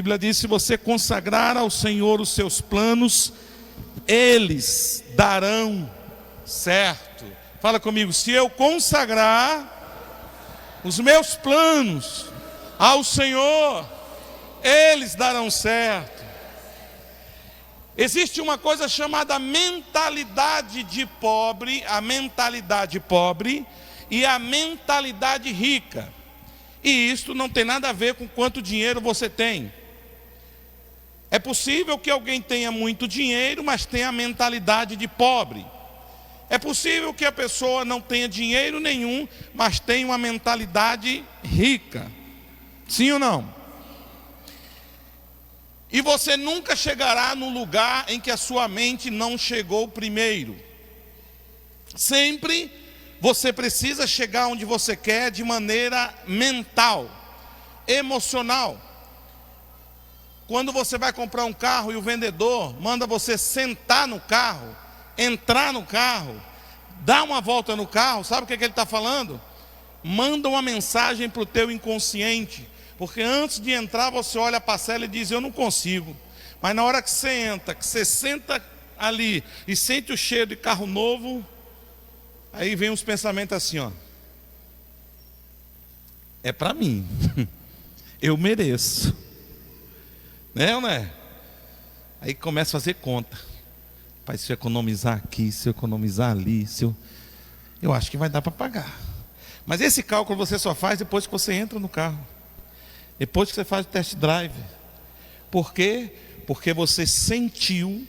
Bíblia diz: se você consagrar ao Senhor os seus planos, eles darão certo. Fala comigo: se eu consagrar os meus planos ao Senhor, eles darão certo. Existe uma coisa chamada mentalidade de pobre, a mentalidade pobre e a mentalidade rica. E isso não tem nada a ver com quanto dinheiro você tem. É possível que alguém tenha muito dinheiro, mas tenha a mentalidade de pobre. É possível que a pessoa não tenha dinheiro nenhum, mas tenha uma mentalidade rica. Sim ou não? E você nunca chegará no lugar em que a sua mente não chegou primeiro. Sempre você precisa chegar onde você quer de maneira mental, emocional. Quando você vai comprar um carro e o vendedor manda você sentar no carro, entrar no carro, dar uma volta no carro, sabe o que ele está falando? Manda uma mensagem para o teu inconsciente. Porque antes de entrar você olha a parcela e diz: eu não consigo. Mas na hora que você entra, que você senta ali e sente o cheiro de carro novo, aí vem uns pensamentos assim, ó: é para mim, eu mereço, né ou não é? Aí começa a fazer conta: pai, se eu economizar aqui, se eu economizar ali, eu acho que vai dar para pagar. Mas esse cálculo você só faz depois que você entra no carro, depois que você faz o test drive. Por quê? Porque você sentiu.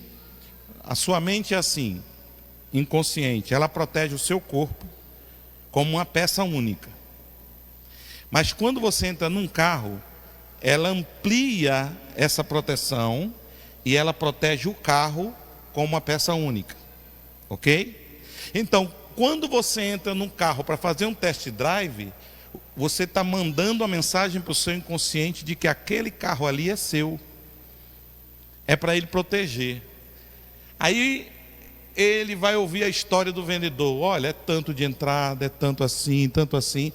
A sua mente é assim, inconsciente, ela protege o seu corpo como uma peça única. Mas quando você entra num carro, ela amplia essa proteção e ela protege o carro como uma peça única. Ok? Então, quando você entra num carro para fazer um test drive, você está mandando a mensagem para o seu inconsciente de que aquele carro ali é seu. É para ele proteger. Aí ele vai ouvir a história do vendedor: olha, é tanto de entrada, é tanto assim, tanto assim.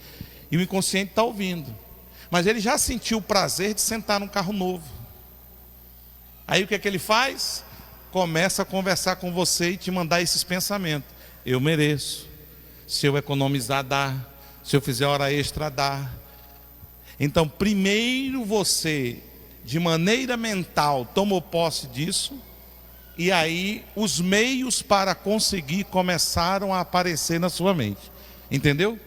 E o inconsciente está ouvindo. Mas ele já sentiu o prazer de sentar num carro novo. Aí o que é que ele faz? Começa a conversar com você e te mandar esses pensamentos: eu mereço. Se eu economizar, dá. Se eu fizer hora extra, dá. Então, primeiro você, de maneira mental, tomou posse disso. E aí, os meios para conseguir começaram a aparecer na sua mente. Entendeu?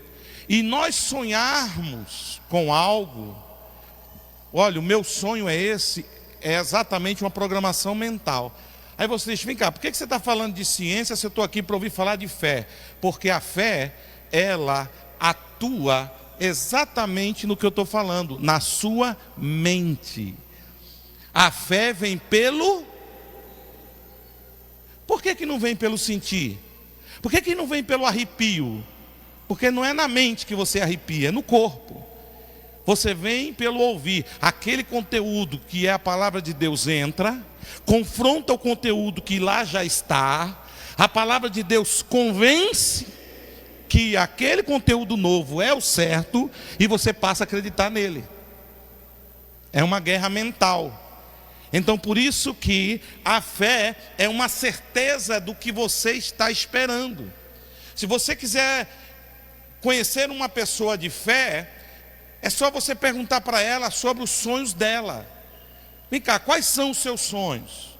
E nós sonharmos com algo. Olha, o meu sonho é esse. É exatamente uma programação mental. Aí você diz: vem cá, por que você está falando de ciência se eu estou aqui para ouvir falar de fé? Porque a fé, ela atua exatamente no que eu estou falando, na sua mente. A fé vem pelo... Por que não vem pelo sentir? Por que não vem pelo arrepio? Porque não é na mente que você arrepia, é no corpo. Você vem pelo ouvir. Aquele conteúdo que é a palavra de Deus entra, confronta o conteúdo que lá já está. A palavra de Deus convence que aquele conteúdo novo é o certo e você passa a acreditar nele. É uma guerra mental. Então, por isso que a fé é uma certeza do que você está esperando. Se você quiser conhecer uma pessoa de fé, é só você perguntar para ela sobre os sonhos dela. Vem cá, quais são os seus sonhos?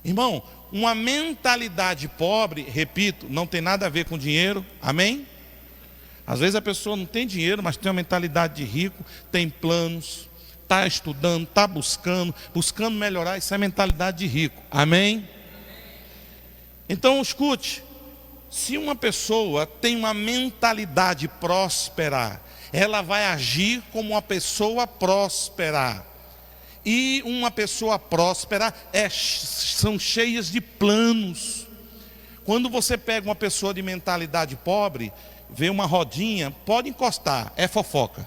Irmão, uma mentalidade pobre, repito, não tem nada a ver com dinheiro, amém? Às vezes a pessoa não tem dinheiro, mas tem uma mentalidade de rico, tem planos, está estudando, está buscando melhorar. Isso é mentalidade de rico, amém? Então escute, se uma pessoa tem uma mentalidade próspera, ela vai agir como uma pessoa próspera. E uma pessoa próspera são cheias de planos. Quando você pega uma pessoa de mentalidade pobre, vê uma rodinha, pode encostar, é fofoca.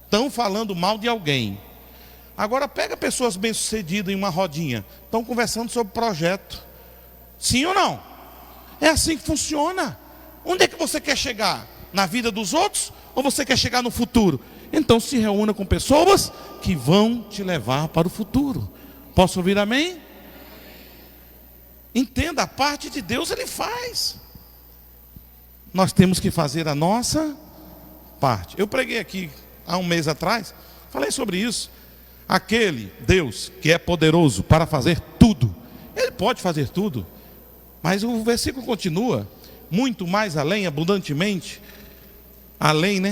Estão falando mal de alguém. Agora pega pessoas bem-sucedidas em uma rodinha, estão conversando sobre projeto. Sim ou não? É assim que funciona. Onde é que você quer chegar? Na vida dos outros ou você quer chegar no futuro? Então se reúna com pessoas que vão te levar para o futuro. Posso ouvir amém? Entenda, a parte de Deus Ele faz. Nós temos que fazer a nossa parte. Eu preguei aqui há um mês atrás, falei sobre isso. Aquele Deus que é poderoso para fazer tudo, Ele pode fazer tudo. Mas o versículo continua, muito mais além, abundantemente, além,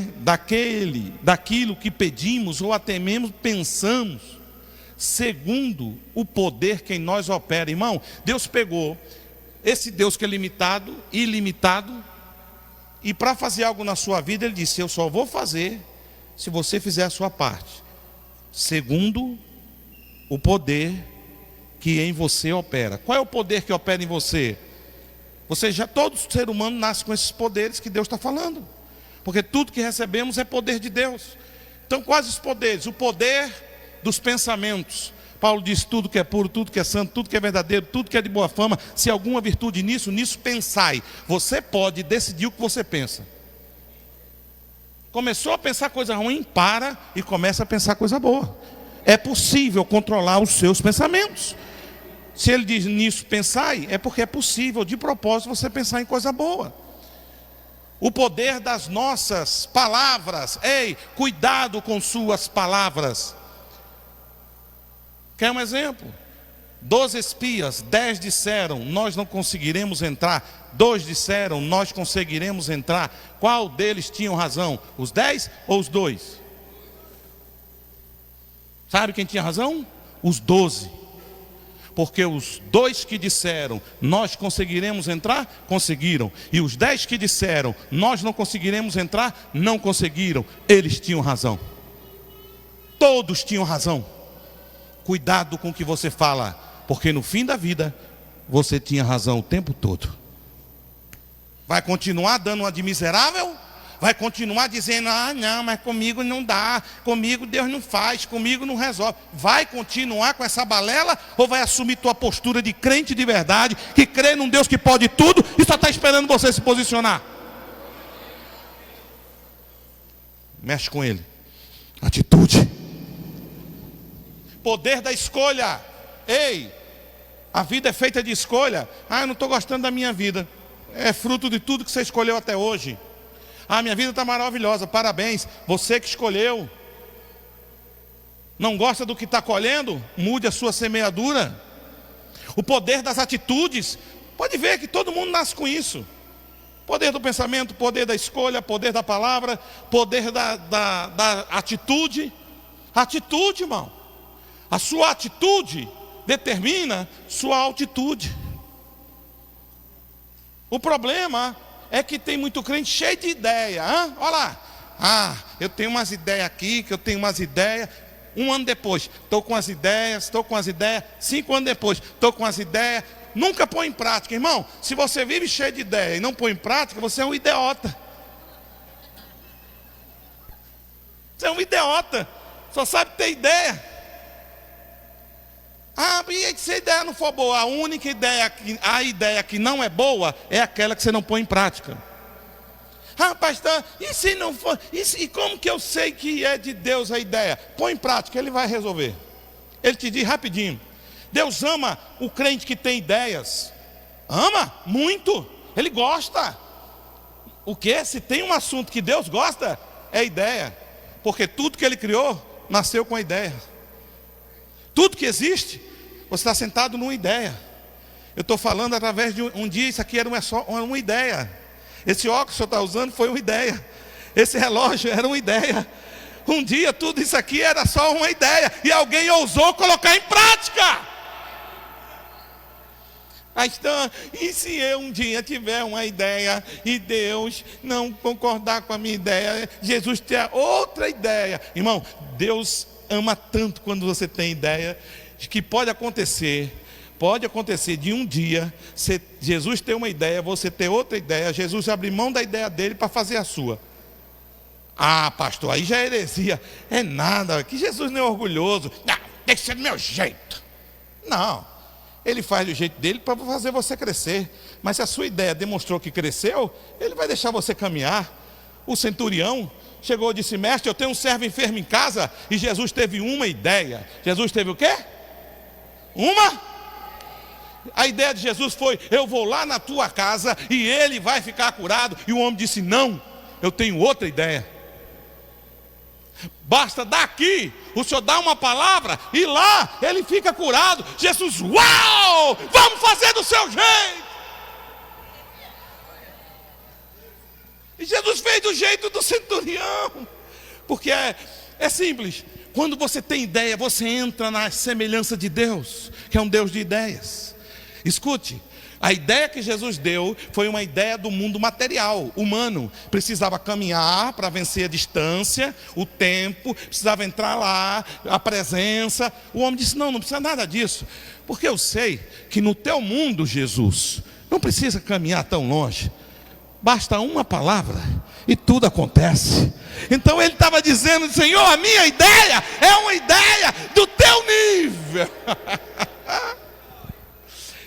daquilo que pedimos ou até mesmo pensamos, segundo o poder que em nós opera. Irmão, Deus pegou esse Deus que é limitado, ilimitado, e para fazer algo na sua vida, Ele disse: eu só vou fazer se você fizer a sua parte, segundo o poder que em você opera. Qual é o poder que opera em você? Todo ser humano nasce com esses poderes que Deus está falando, porque tudo que recebemos é poder de Deus. Então quais os poderes? O poder dos pensamentos. Paulo diz: tudo que é puro, tudo que é santo, tudo que é verdadeiro, tudo que é de boa fama, se alguma virtude nisso pensai. Você pode decidir o que você pensa. Começou a pensar coisa ruim, para e começa a pensar coisa boa. É possível controlar os seus pensamentos. Se ele diz nisso pensai, é porque é possível, de propósito, você pensar em coisa boa. O poder das nossas palavras. Ei, cuidado com suas palavras. Quer um exemplo? 12 espias, 10 disseram: nós não conseguiremos entrar. 2 disseram: nós conseguiremos entrar. Qual deles tinham razão? Os 10 ou os 2? Sabe quem tinha razão? Os 12. Porque os 2 que disseram: nós conseguiremos entrar, conseguiram. E os 10 que disseram: nós não conseguiremos entrar, não conseguiram. Eles tinham razão. Todos tinham razão. Cuidado com o que você fala, porque no fim da vida você tinha razão o tempo todo. Vai continuar dando uma de miserável? Vai continuar dizendo: ah não, mas comigo não dá, comigo Deus não faz, comigo não resolve. Vai continuar com essa balela, ou vai assumir tua postura de crente de verdade, que crê num Deus que pode tudo e só está esperando você se posicionar? Mexe com Ele. Atitude. Poder da escolha. Ei, a vida é feita de escolha. Ah, eu não estou gostando da minha vida. É fruto de tudo que você escolheu até hoje. Ah, minha vida está maravilhosa, parabéns, você que escolheu. Não gosta do que está colhendo? Mude a sua semeadura. O poder das atitudes. Pode ver que todo mundo nasce com isso. Poder do pensamento, poder da escolha, poder da palavra, poder da atitude. Atitude, irmão. A sua atitude determina sua altitude. O problema é que tem muito crente cheio de ideia. Olha lá. Ah, eu tenho umas ideias aqui, que eu tenho umas ideias. 1 ano depois, estou com as ideias, 5 anos depois, estou com as ideias. Nunca põe em prática, irmão. Se você vive cheio de ideia e não põe em prática, você é um idiota. Você é um idiota. Só sabe ter ideia. Ah, e se a ideia não for boa? A única ideia, a ideia que não é boa é aquela que você não põe em prática. Ah, pastor, e se não for? E como que eu sei que é de Deus a ideia? Põe em prática, Ele vai resolver. Ele te diz rapidinho. Deus ama o crente que tem ideias. Ama muito. Ele gosta. O que? Se tem um assunto que Deus gosta, é ideia. Porque tudo que Ele criou nasceu com a ideia. Tudo que existe, você está sentado numa ideia. Eu estou falando através de um dia, isso aqui era só uma ideia. Esse óculos que o senhor está usando foi uma ideia. Esse relógio era uma ideia. Um dia tudo isso aqui era só uma ideia. E alguém ousou colocar em prática. Então, e se eu um dia tiver uma ideia e Deus não concordar com a minha ideia, Jesus ter outra ideia? Irmão, Deus ama tanto quando você tem ideia, que pode acontecer de um dia, Jesus ter uma ideia, você ter outra ideia, Jesus abrir mão da ideia dele para fazer a sua. Ah, pastor, aí já é heresia. É nada, que Jesus não é orgulhoso. Não, tem que ser do meu jeito. Não, Ele faz do jeito dele para fazer você crescer. Mas se a sua ideia demonstrou que cresceu, Ele vai deixar você caminhar. O centurião, chegou e disse: mestre, eu tenho um servo enfermo em casa. E Jesus teve uma ideia. Jesus teve o quê? A ideia de Jesus foi: eu vou lá na tua casa e ele vai ficar curado. E o homem disse: não, eu tenho outra ideia. Basta daqui o senhor dar uma palavra e lá ele fica curado. Jesus: uau, vamos fazer do seu jeito. E Jesus fez do jeito do centurião. Porque é simples. Quando você tem ideia, você entra na semelhança de Deus, que é um Deus de ideias. Escute, a ideia que Jesus deu foi uma ideia do mundo material, humano. Precisava caminhar para vencer a distância, o tempo, precisava entrar lá, a presença. O homem disse: não precisa nada disso, porque eu sei que no teu mundo, Jesus, não precisa caminhar tão longe. Basta uma palavra e tudo acontece. Então ele estava dizendo: Senhor, a minha ideia é uma ideia do teu nível.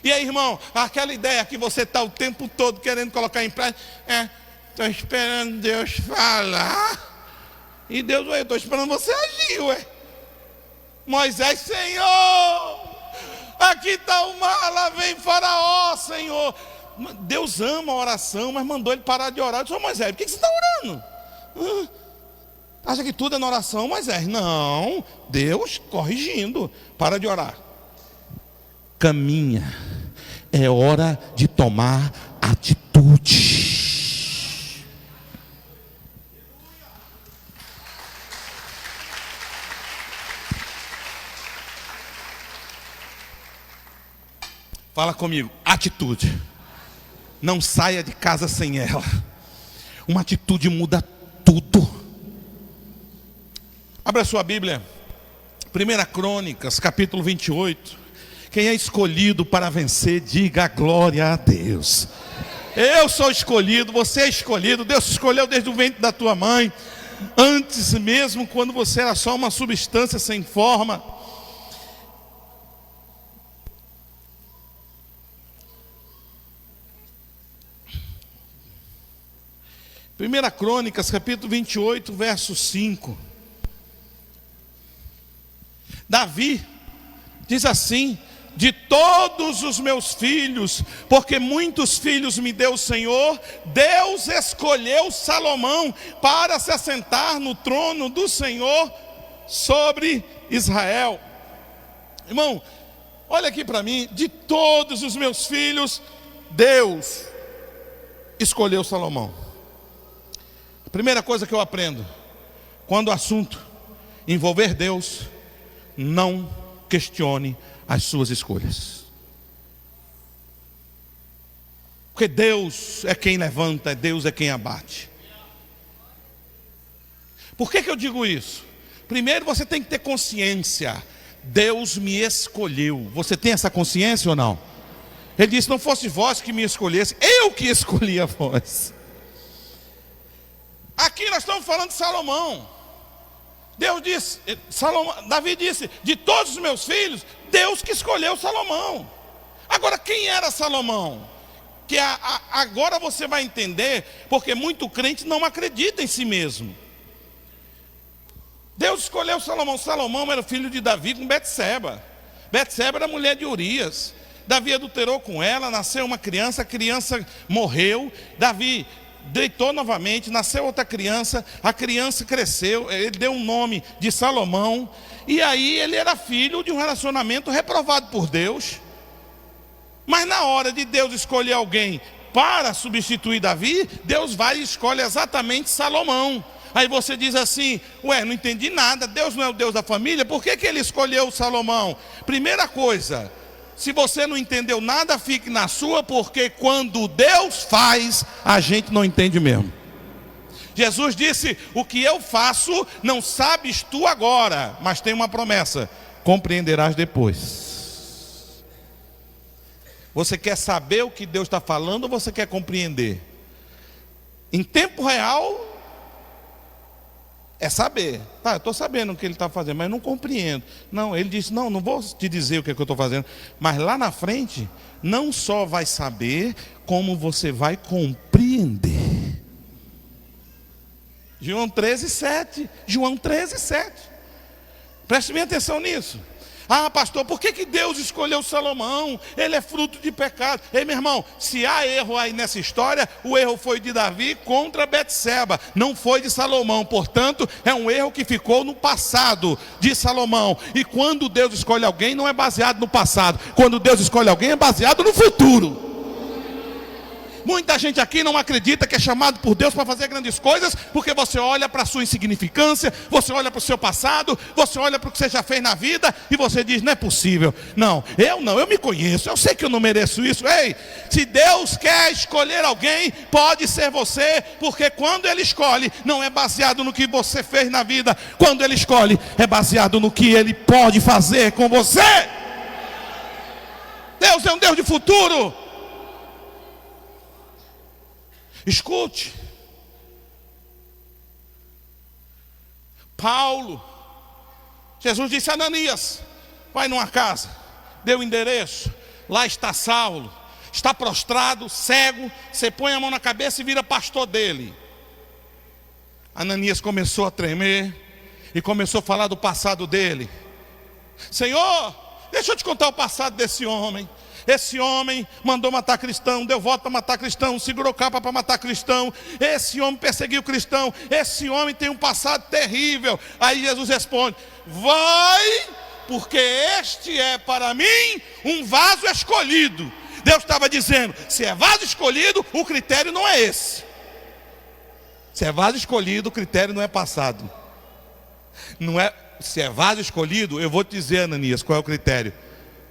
E aí, irmão, aquela ideia que você está o tempo todo querendo colocar em prática, estou esperando Deus falar. E Deus: eu estou esperando você agir, ué. Moisés: Senhor, aqui está o mar, lá vem Faraó, Senhor. Deus ama a oração, mas mandou ele parar de orar. Eu disse: Moisés, por que você está orando? Acha que tudo é na oração, Moisés? Não, Deus corrigindo. Para de orar. Caminha. É hora de tomar atitude. Fala comigo: atitude. Não saia de casa sem ela. Uma atitude muda tudo. Abra sua Bíblia, 1 Crônicas, capítulo 28. Quem é escolhido para vencer, diga glória a Deus. Eu sou escolhido, você é escolhido. Deus te escolheu desde o ventre da tua mãe. Antes mesmo, quando você era só uma substância sem forma. Primeira Crônicas, capítulo 28, verso 5. Davi diz assim: de todos os meus filhos, porque muitos filhos me deu o Senhor, Deus escolheu Salomão para se assentar no trono do Senhor sobre Israel. Irmão, olha aqui para mim: de todos os meus filhos, Deus escolheu Salomão. A primeira coisa que eu aprendo, quando o assunto envolver Deus, não questione as suas escolhas. Porque Deus é quem levanta, Deus é quem abate. Por que eu digo isso? Primeiro, você tem que ter consciência: Deus me escolheu. Você tem essa consciência ou não? Ele disse: não fosse vós que me escolhesse, eu que escolhi a vós. Aqui nós estamos falando de Salomão. Deus disse, Davi disse: de todos os meus filhos, Deus que escolheu Salomão. Agora, quem era Salomão? Que agora você vai entender, porque muito crente não acredita em si mesmo. Deus escolheu Salomão. Salomão era filho de Davi com Betseba. Betseba era mulher de Urias. Davi adulterou com ela, nasceu uma criança, a criança morreu. Davi deitou novamente, nasceu outra criança, a criança cresceu, ele deu um nome de Salomão. E aí ele era filho de um relacionamento reprovado por Deus. Mas na hora de Deus escolher alguém para substituir Davi, Deus vai e escolhe exatamente Salomão. Aí você diz assim: ué, não entendi nada, Deus não é o Deus da família, por que ele escolheu Salomão? Primeira coisa, se você não entendeu nada, fique na sua, porque quando Deus faz, a gente não entende mesmo. Jesus disse: o que eu faço, não sabes tu agora, mas tem uma promessa: compreenderás depois. Você quer saber o que Deus está falando ou você quer compreender? Em tempo real, é saber. Tá, eu estou sabendo o que ele está fazendo, mas não compreendo. Não, ele disse: não vou te dizer o que é que eu estou fazendo. Mas lá na frente, não só vai saber, como você vai compreender. João 13:7. João 13:7. Preste bem atenção nisso. Ah, pastor, por que Deus escolheu Salomão? Ele é fruto de pecado. Ei, meu irmão, se há erro aí nessa história, o erro foi de Davi contra Betseba, não foi de Salomão. Portanto, é um erro que ficou no passado de Salomão. E quando Deus escolhe alguém, não é baseado no passado. Quando Deus escolhe alguém, é baseado no futuro. Muita gente aqui não acredita que é chamado por Deus para fazer grandes coisas, porque você olha para a sua insignificância, você olha para o seu passado, você olha para o que você já fez na vida, e você diz, não é possível. Não, eu me conheço, eu sei que eu não mereço isso. Ei, se Deus quer escolher alguém, pode ser você, porque quando Ele escolhe, não é baseado no que você fez na vida. Quando Ele escolhe, é baseado no que Ele pode fazer com você. Deus é um Deus de futuro. Escute, Paulo, Jesus disse a Ananias, vai numa casa, deu o endereço, lá está Saulo, está prostrado, cego, você põe a mão na cabeça e vira pastor dele. Ananias começou a tremer e começou a falar do passado dele. Senhor, deixa eu te contar o passado desse homem. Esse homem mandou matar cristão, deu voto para matar cristão, segurou capa para matar cristão. Esse homem perseguiu cristão. Esse homem tem um passado terrível. Aí Jesus responde, vai, porque este é para mim um vaso escolhido. Deus estava dizendo, se é vaso escolhido, o critério não é esse. Se é vaso escolhido, o critério não é passado. Não é, se é vaso escolhido, eu vou te dizer, Ananias, qual é o critério?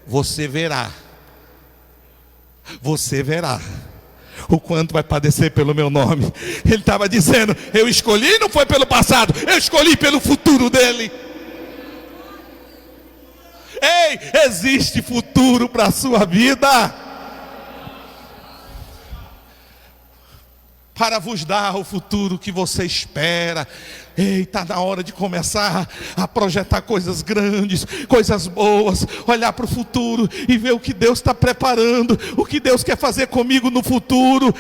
Você verá o quanto vai padecer pelo meu nome. Ele estava dizendo, eu escolhi, não foi pelo passado, eu escolhi pelo futuro dele. Ei, existe futuro para a sua vida, para vos dar o futuro que você espera. Ei, está na hora de começar a projetar coisas grandes, coisas boas, olhar para o futuro e ver o que Deus está preparando, o que Deus quer fazer comigo no futuro.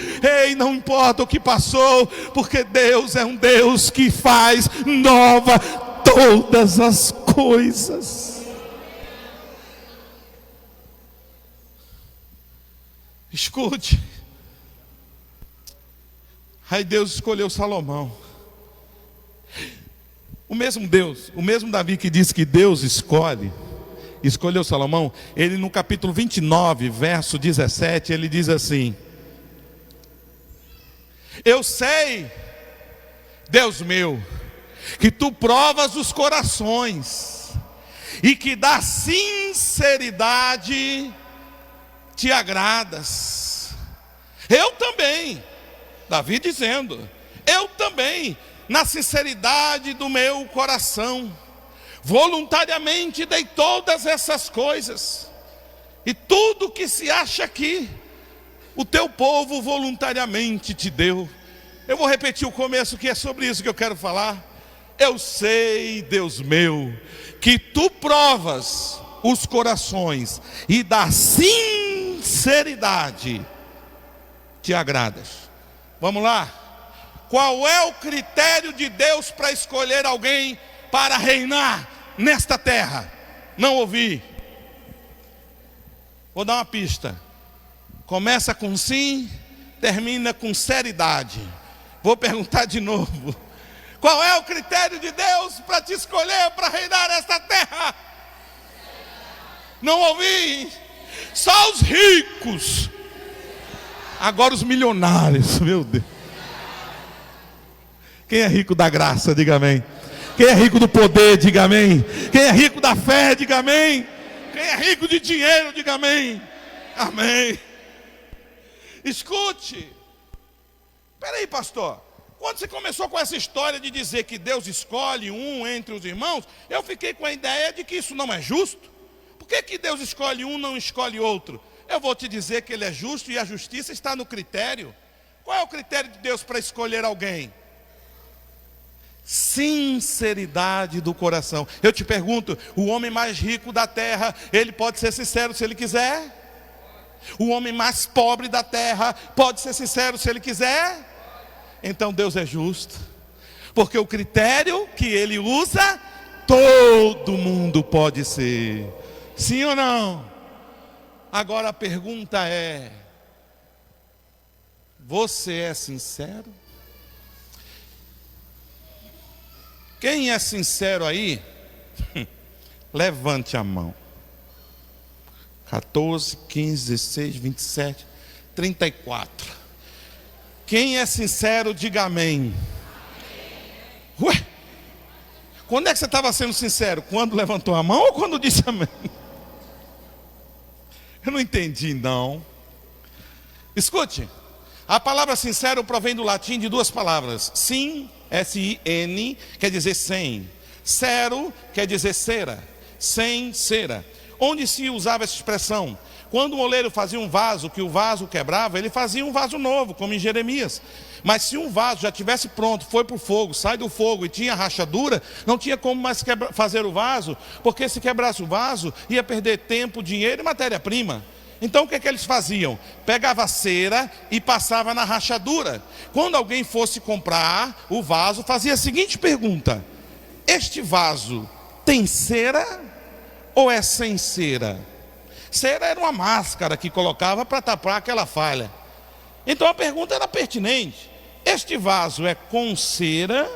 Ei, não importa o que passou, porque Deus é um Deus que faz nova todas as coisas. Escute, aí Deus escolheu Salomão. O mesmo Deus, o mesmo Davi que disse que Deus escolheu Salomão, ele no capítulo 29, verso 17, ele diz assim: eu sei, Deus meu, que tu provas os corações e que da sinceridade te agradas. Eu também, Davi dizendo, eu também, na sinceridade do meu coração, voluntariamente dei todas essas coisas. E tudo que se acha aqui, o teu povo voluntariamente te deu. Eu vou repetir o começo, que é sobre isso que eu quero falar. Eu sei, Deus meu, que tu provas os corações e da sinceridade te agradas. Vamos lá. Qual é o critério de Deus para escolher alguém para reinar nesta terra? Não ouvi. Vou dar uma pista. Começa com sim, termina com seriedade. Vou perguntar de novo. Qual é o critério de Deus para te escolher para reinar nesta terra? Não ouvi. Só os ricos. Agora os milionários, meu Deus. Quem é rico da graça, diga amém. Quem é rico do poder, diga amém. Quem é rico da fé, diga amém. Quem é rico de dinheiro, diga amém. Amém. Escute. Espera aí, pastor. Quando você começou com essa história de dizer que Deus escolhe um entre os irmãos, eu fiquei com a ideia de que isso não é justo. Por que Deus escolhe um, não escolhe outro? Eu vou te dizer que Ele é justo e a justiça está no critério. Qual é o critério de Deus para escolher alguém? Sinceridade do coração. Eu te pergunto, o homem mais rico da terra, ele pode ser sincero se ele quiser? O homem mais pobre da terra pode ser sincero se ele quiser? Então Deus é justo, Porque o critério que ele usa, todo mundo pode ser. Sim ou não? Agora a pergunta é: você é sincero? Quem é sincero aí, levante a mão. 14, 15, 16, 27, 34. Quem é sincero, diga amém. Ué, quando é que você estava sendo sincero? Quando levantou a mão ou quando disse amém? Eu não entendi não. Escute, a palavra sincero provém do latim de duas palavras. Sim, S-I-N, quer dizer sem. Cero quer dizer cera. Sem cera. Onde se usava essa expressão? Quando o oleiro fazia um vaso, que o vaso quebrava, ele fazia um vaso novo, como em Jeremias. Mas se um vaso já tivesse pronto, foi para o fogo, sai do fogo e tinha rachadura, não tinha como mais fazer o vaso, porque se quebrasse o vaso, ia perder tempo, dinheiro e matéria-prima. Então o que eles faziam? Pegava cera e passava na rachadura. Quando alguém fosse comprar o vaso, fazia a seguinte pergunta: este vaso tem cera ou é sem cera? Cera era uma máscara que colocava para tapar aquela falha. Então a pergunta era pertinente: este vaso é com cera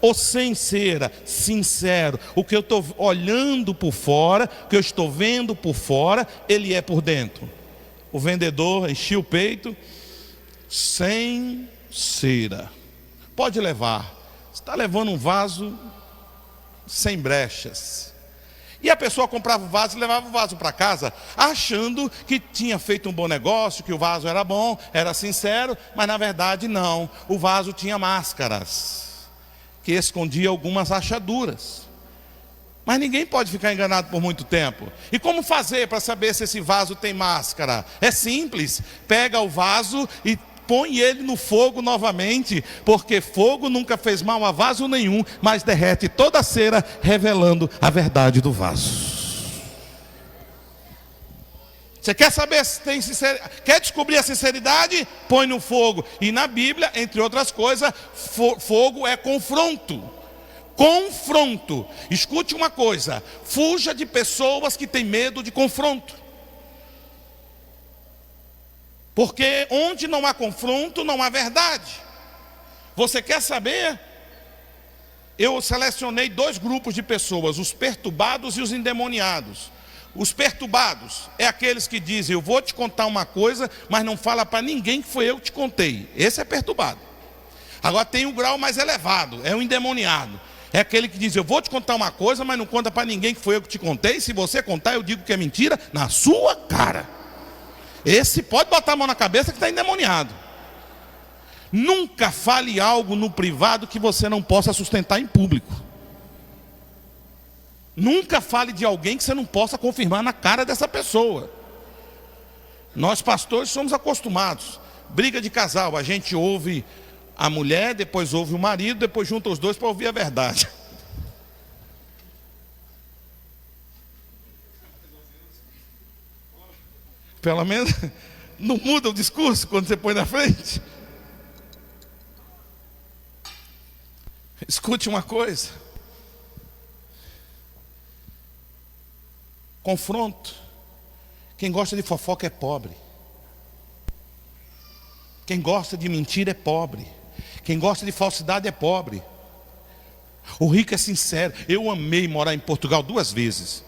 ou sem cera? Sincero, o que eu estou olhando por fora, o que eu estou vendo por fora, ele é por dentro. O vendedor enchia o peito: sem cera, pode levar. Você está levando um vaso sem brechas. E a pessoa comprava o vaso e levava o vaso para casa, achando que tinha feito um bom negócio, que o vaso era bom, era sincero, mas na verdade não. O vaso tinha máscaras, que escondia algumas rachaduras. Mas ninguém pode ficar enganado por muito tempo. E como fazer para saber se esse vaso tem máscara? É simples, pega o vaso e põe ele no fogo novamente, porque fogo nunca fez mal a vaso nenhum, mas derrete toda a cera, revelando a verdade do vaso. Você quer saber se tem sinceridade? Quer descobrir a sinceridade? Põe no fogo. E na Bíblia, entre outras coisas, fogo é confronto. Confronto. Escute uma coisa: fuja de pessoas que têm medo de confronto. Porque onde não há confronto, não há verdade. Você quer saber? Eu selecionei dois grupos de pessoas: os perturbados e os endemoniados. Os perturbados é aqueles que dizem: eu vou te contar uma coisa, mas não fala para ninguém que foi eu que te contei. Esse é perturbado. Agora tem um grau mais elevado, é o endemoniado. É aquele que diz: eu vou te contar uma coisa, mas não conta para ninguém que foi eu que te contei. Se você contar, eu digo que é mentira na sua cara. Esse pode botar a mão na cabeça que está endemoniado. Nunca fale algo no privado que você não possa sustentar em público. Nunca fale de alguém que você não possa confirmar na cara dessa pessoa. Nós pastores somos acostumados. Briga de casal, a gente ouve a mulher, depois ouve o marido, depois junta os dois para ouvir a verdade. Pelo menos não muda o discurso quando você põe na frente. Escute uma coisa: confronto. Quem gosta de fofoca é pobre. Quem gosta de mentira é pobre. Quem gosta de falsidade é pobre. O rico é sincero. Eu amei morar em Portugal 2 vezes.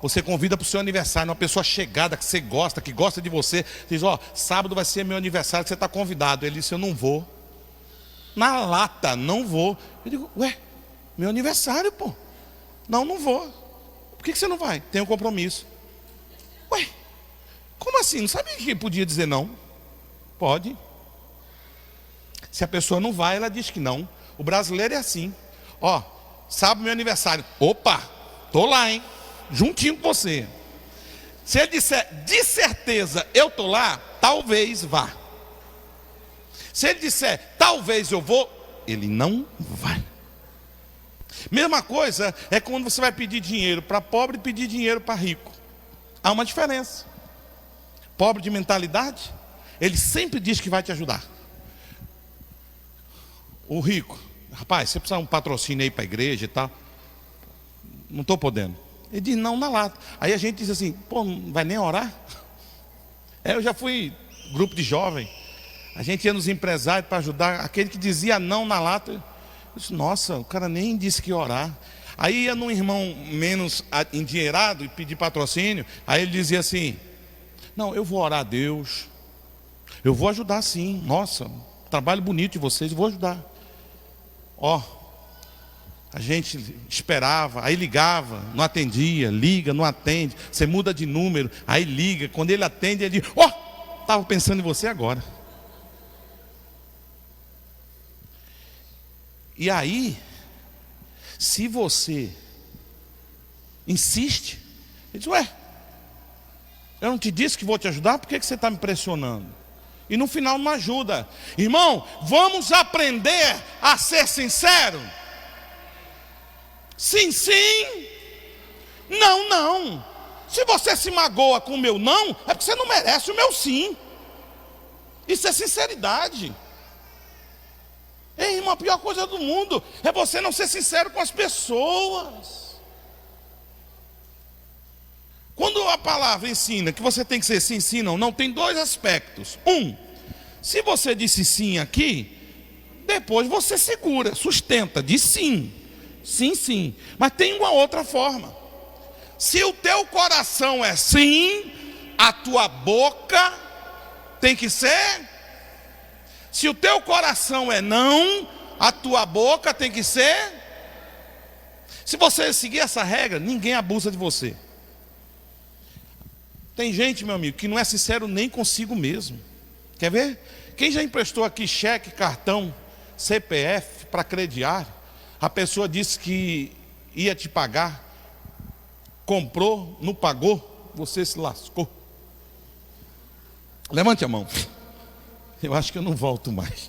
Você convida para o seu aniversário uma pessoa chegada que você gosta, que gosta de você. Diz: sábado vai ser meu aniversário, você está convidado. Ele disse: eu não vou. Na lata, não vou. Eu digo: ué, meu aniversário, pô. Não vou. Por que você não vai? Tem um compromisso. Ué, como assim? Não sabia que podia dizer não? Pode. Se a pessoa não vai, ela diz que não. O brasileiro é assim: sábado meu aniversário. Opa, tô lá, hein? Juntinho com você. Se ele disser de certeza eu estou lá, talvez vá. Se ele disser talvez eu vou, ele não vai. Mesma coisa é quando você vai pedir dinheiro para pobre e pedir dinheiro para rico. Há uma diferença. Pobre de mentalidade, ele sempre diz que vai te ajudar. O rico rapaz, você precisa de um patrocínio aí para a igreja e tal. Não estou podendo. Ele diz não na lata. Aí a gente diz assim, pô, não vai nem orar? Eu já fui grupo de jovem. A gente ia nos empresários para ajudar. Aquele que dizia não na lata. Eu disse, nossa, o cara nem disse que ia orar. Aí ia num irmão menos endinheirado e pedir patrocínio. Aí ele dizia assim, não, eu vou orar a Deus. Eu vou ajudar sim. Nossa, trabalho bonito de vocês, eu vou ajudar. Ó, a gente esperava, aí ligava, não atendia, liga, não atende. Você muda de número, aí liga. Quando ele atende, ele diz, ó, estava pensando em você agora. E aí, se você insiste, ele diz, ué, eu não te disse que vou te ajudar, por que você está me pressionando? E no final não ajuda. Irmão, vamos aprender a ser sincero? Sim, sim. Não, não. Se você se magoa com o meu não, é porque você não merece o meu sim. Isso é sinceridade. Ei, irmão, a pior coisa do mundo é você não ser sincero com as pessoas. Quando a palavra ensina que você tem que ser sim, sim, não, não, tem dois aspectos. Se você disse sim aqui, depois você segura, sustenta, diz sim. Sim, sim. Mas tem uma outra forma. Se o teu coração é sim, a tua boca tem que ser. Se o teu coração é não, a tua boca tem que ser. Se você seguir essa regra, ninguém abusa de você. Tem gente, meu amigo, que não é sincero nem consigo mesmo. Quer ver? Quem já emprestou aqui cheque, cartão, CPF para crediário? A pessoa disse que ia te pagar, comprou, não pagou, você se lascou. Levante a mão. Eu acho que eu não volto mais.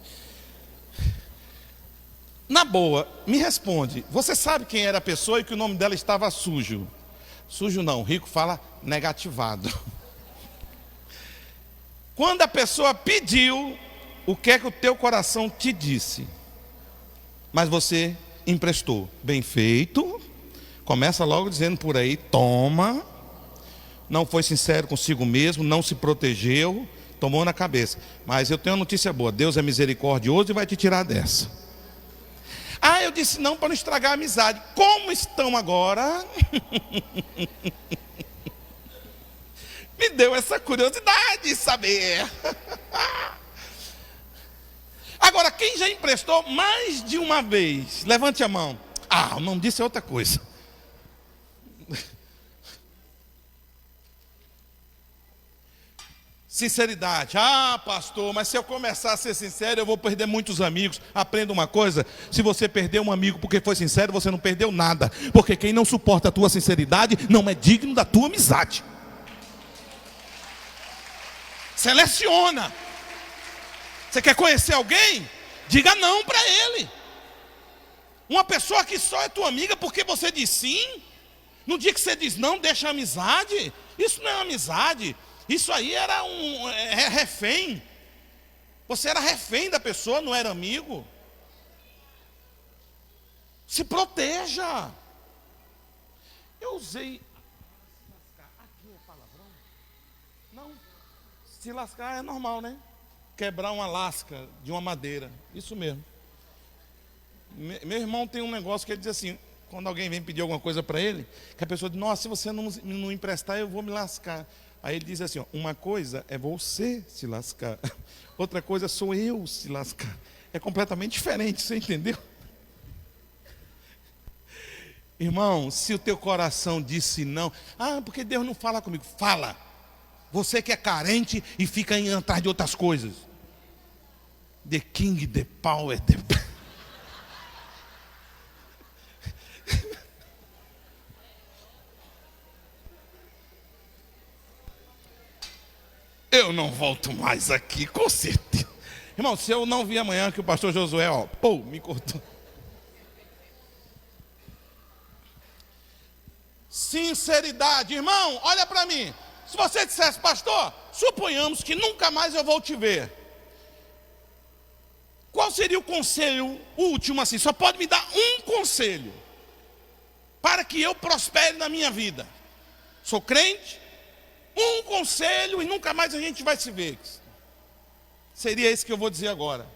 Na boa, me responde. Você sabe quem era a pessoa e que o nome dela estava sujo? Sujo não, rico fala negativado. Quando a pessoa pediu, o que é que o teu coração te disse? Mas você emprestou. Bem feito. Começa logo dizendo por aí, toma. Não foi sincero consigo mesmo, não se protegeu, tomou na cabeça. Mas eu tenho uma notícia boa, Deus é misericordioso e vai te tirar dessa. Ah, eu disse não para não estragar a amizade. Como estão agora? Me deu essa curiosidade de saber. Agora, quem já emprestou mais de uma vez? Levante a mão. Ah, o nome disso é outra coisa. Sinceridade. Ah, pastor, mas se eu começar a ser sincero, eu vou perder muitos amigos. Aprenda uma coisa: se você perder um amigo porque foi sincero, você não perdeu nada. Porque quem não suporta a tua sinceridade não é digno da tua amizade. Seleciona. Você quer conhecer alguém? Diga não para ele. Uma pessoa que só é tua amiga porque você diz sim, no dia que você diz não, deixa a amizade. Isso não é amizade. Isso aí era refém. Você era refém da pessoa, não era amigo. Se proteja. Eu usei. Aqui é palavrão? Não. Se lascar é normal, né? Quebrar uma lasca de uma madeira. Isso mesmo. Meu irmão tem um negócio que ele diz assim, quando alguém vem pedir alguma coisa para ele, que a pessoa diz, nossa, se você não emprestar, eu vou me lascar. Aí ele diz assim, ó, uma coisa é você se lascar, outra coisa sou eu se lascar. É completamente diferente, você entendeu? Irmão, se o teu coração disse não, ah, porque Deus não fala comigo, fala. Você que é carente e fica indo atrás de outras coisas. The king, the power, the... Eu não volto mais aqui, com certeza. Irmão, se eu não vir amanhã que o pastor Josué, ó, pô, me cortou. Sinceridade, irmão, olha para mim. Se você dissesse, pastor, suponhamos que nunca mais eu vou te ver. Qual seria o conselho último assim? Só pode me dar um conselho para que eu prospere na minha vida. Sou crente, um conselho e nunca mais a gente vai se ver. Seria esse que eu vou dizer agora.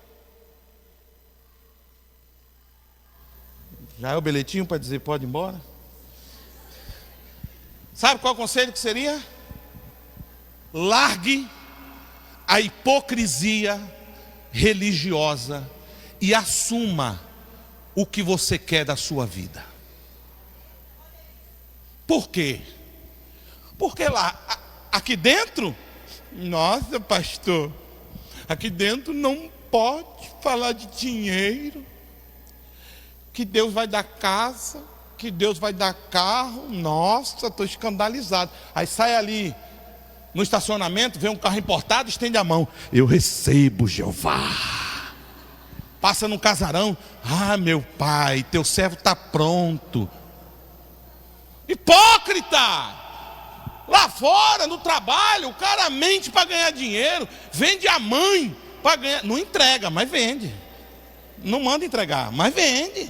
Já é o bilhetinho para dizer pode ir embora? Sabe qual conselho que seria? Largue a hipocrisia religiosa e assuma o que você quer da sua vida. Por quê? Porque lá, aqui dentro, nossa pastor, aqui dentro não pode falar de dinheiro, que Deus vai dar casa, que Deus vai dar carro. Nossa, estou escandalizado. Aí sai ali no estacionamento, vê um carro importado, estende a mão: eu recebo, Jeová. Passa no casarão: ah, meu pai, teu servo está pronto. Hipócrita! Lá fora, no trabalho, o cara mente para ganhar dinheiro, vende a mãe para ganhar, não entrega, mas vende. Não manda entregar, mas vende.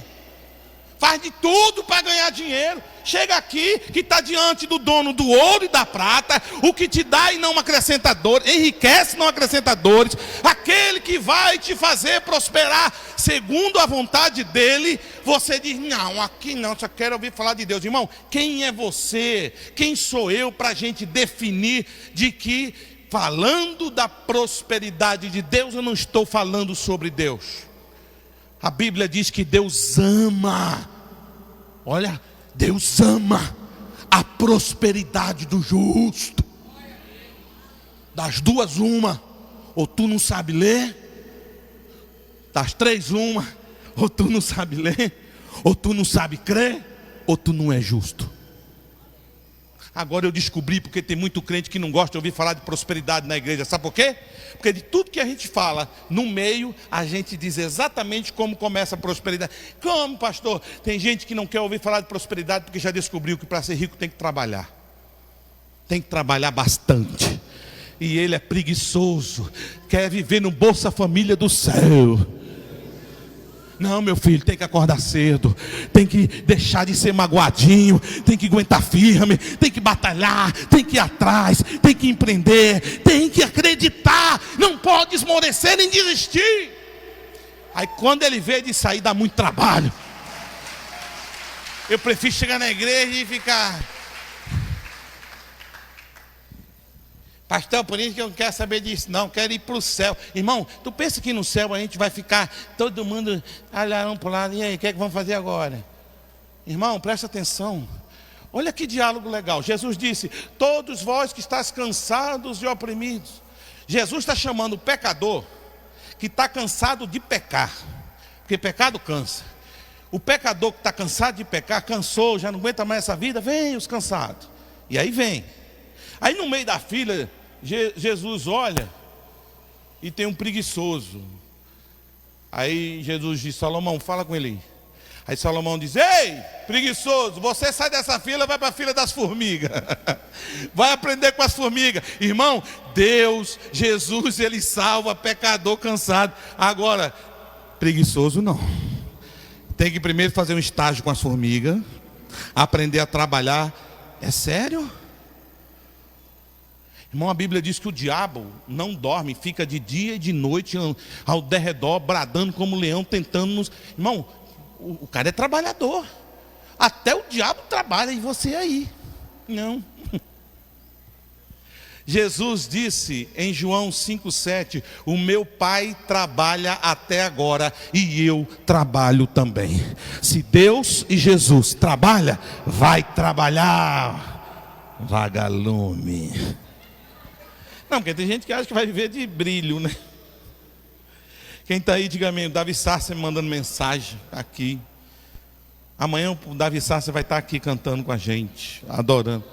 Faz de tudo para ganhar dinheiro. Chega aqui, que está diante do dono do ouro e da prata, o que te dá e não acrescenta dores, enriquece e não acrescenta dores, aquele que vai te fazer prosperar segundo a vontade dele. Você diz: não, aqui não, só quero ouvir falar de Deus. Irmão, quem é você? Quem sou eu para a gente definir de que, falando da prosperidade de Deus, eu não estou falando sobre Deus? A Bíblia diz que Deus ama, olha, Deus ama a prosperidade do justo. Das duas, uma: ou tu não sabe ler, das três, uma: ou tu não sabe ler, ou tu não sabe crer, ou tu não é justo. Agora eu descobri porque tem muito crente que não gosta de ouvir falar de prosperidade na igreja. Sabe por quê? Porque de tudo que a gente fala, no meio, a gente diz exatamente como começa a prosperidade. Como, pastor? Tem gente que não quer ouvir falar de prosperidade porque já descobriu que para ser rico tem que trabalhar. Tem que trabalhar bastante. E ele é preguiçoso, quer viver no Bolsa Família do céu. Não, meu filho, tem que acordar cedo, tem que deixar de ser magoadinho, tem que aguentar firme, tem que batalhar, tem que ir atrás, tem que empreender, tem que acreditar, não pode esmorecer nem desistir. Aí quando ele vê de sair, dá muito trabalho. Eu prefiro chegar na igreja e ficar: pastor, por isso que eu não quero saber disso, não, quero ir para o céu. Irmão, tu pensa que no céu a gente vai ficar todo mundo olhando para o lado: e aí, o que é que vamos fazer agora? Irmão, presta atenção. Olha que diálogo legal. Jesus disse: todos vós que estáis cansados e oprimidos. Jesus está chamando o pecador que está cansado de pecar, porque pecado cansa. O pecador que está cansado de pecar, cansou, já não aguenta mais essa vida, vem os cansados. E aí vem. Aí no meio da fila, Jesus olha e tem um preguiçoso. Aí Jesus diz: Salomão, fala com ele. Aí Salomão diz: ei, preguiçoso, você sai dessa fila, vai para a fila das formigas. Vai aprender com as formigas. Irmão, Deus, Jesus, ele salva pecador cansado. Agora, preguiçoso não. Tem que primeiro fazer um estágio com as formigas, aprender a trabalhar. É sério? Irmão, a Bíblia diz que o diabo não dorme, fica de dia e de noite ao derredor, bradando como leão, tentando nos... Irmão, o cara é trabalhador. Até o diabo trabalha, e você aí? Não. Jesus disse em João 5,7: o meu Pai trabalha até agora e eu trabalho também. Se Deus e Jesus trabalham, vai trabalhar, vagalume. Não, porque tem gente que acha que vai viver de brilho, né? Quem está aí, diga amém. O Davi Sasser me mandando mensagem aqui. Amanhã o Davi Sasser vai estar aqui cantando com a gente, adorando.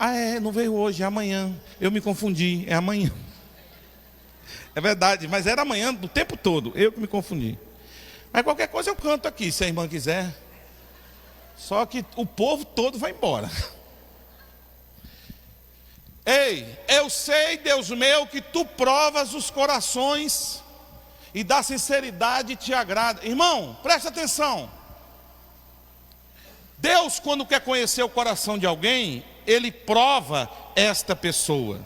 Ah, não veio hoje, é amanhã. Eu me confundi, é amanhã. É verdade, mas era amanhã do tempo todo, eu que me confundi. Mas qualquer coisa eu canto aqui, se a irmã quiser. Só que o povo todo vai embora. Ei, eu sei, Deus meu, que tu provas os corações e da sinceridade te agrada. Irmão, presta atenção. Deus, quando quer conhecer o coração de alguém, Ele prova esta pessoa.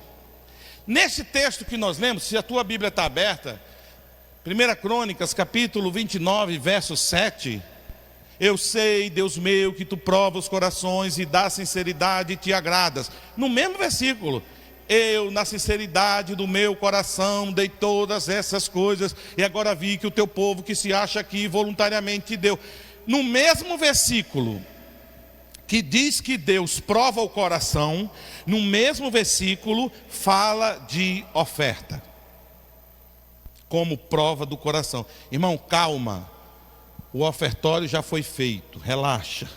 Neste texto que nós lemos, se a tua Bíblia está aberta, 1 Crônicas, capítulo 29, verso 7. Eu sei, Deus meu, que tu provas os corações e da sinceridade te agradas. No mesmo versículo, eu na sinceridade do meu coração dei todas essas coisas, e agora vi que o teu povo que se acha aqui voluntariamente te deu. No mesmo versículo que diz que Deus prova o coração, no mesmo versículo fala de oferta como prova do coração. Irmão, calma, o ofertório já foi feito, relaxa,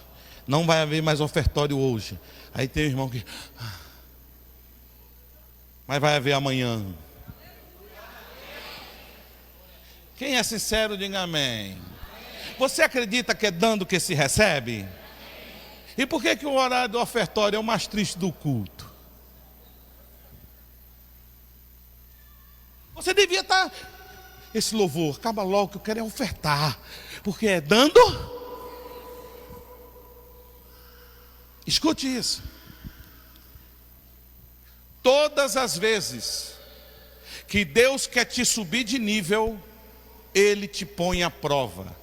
não vai haver mais ofertório hoje. Aí tem um irmão que, mas vai haver amanhã. Quem é sincero, diga amém. Você acredita que é dando que se recebe? E por que o horário do ofertório é o mais triste do culto? Você devia estar, esse louvor, acaba logo que eu quero é ofertar, porque é dando. Escute isso. Todas as vezes que Deus quer te subir de nível, Ele te põe à prova.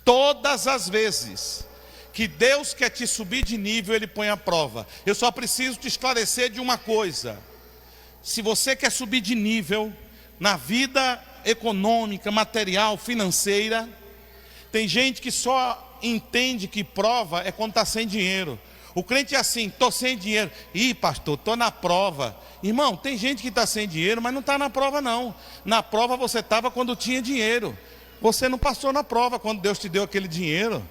Todas as vezes que Deus quer te subir de nível, Ele põe à prova. Eu só preciso te esclarecer de uma coisa. Se você quer subir de nível na vida econômica, material, financeira, tem gente que só entende que prova é quando está sem dinheiro. O crente é assim, estou sem dinheiro. Ih, pastor, estou na prova. Irmão, tem gente que está sem dinheiro, mas não está na prova não. Na prova você estava quando tinha dinheiro. Você não passou na prova quando Deus te deu aquele dinheiro.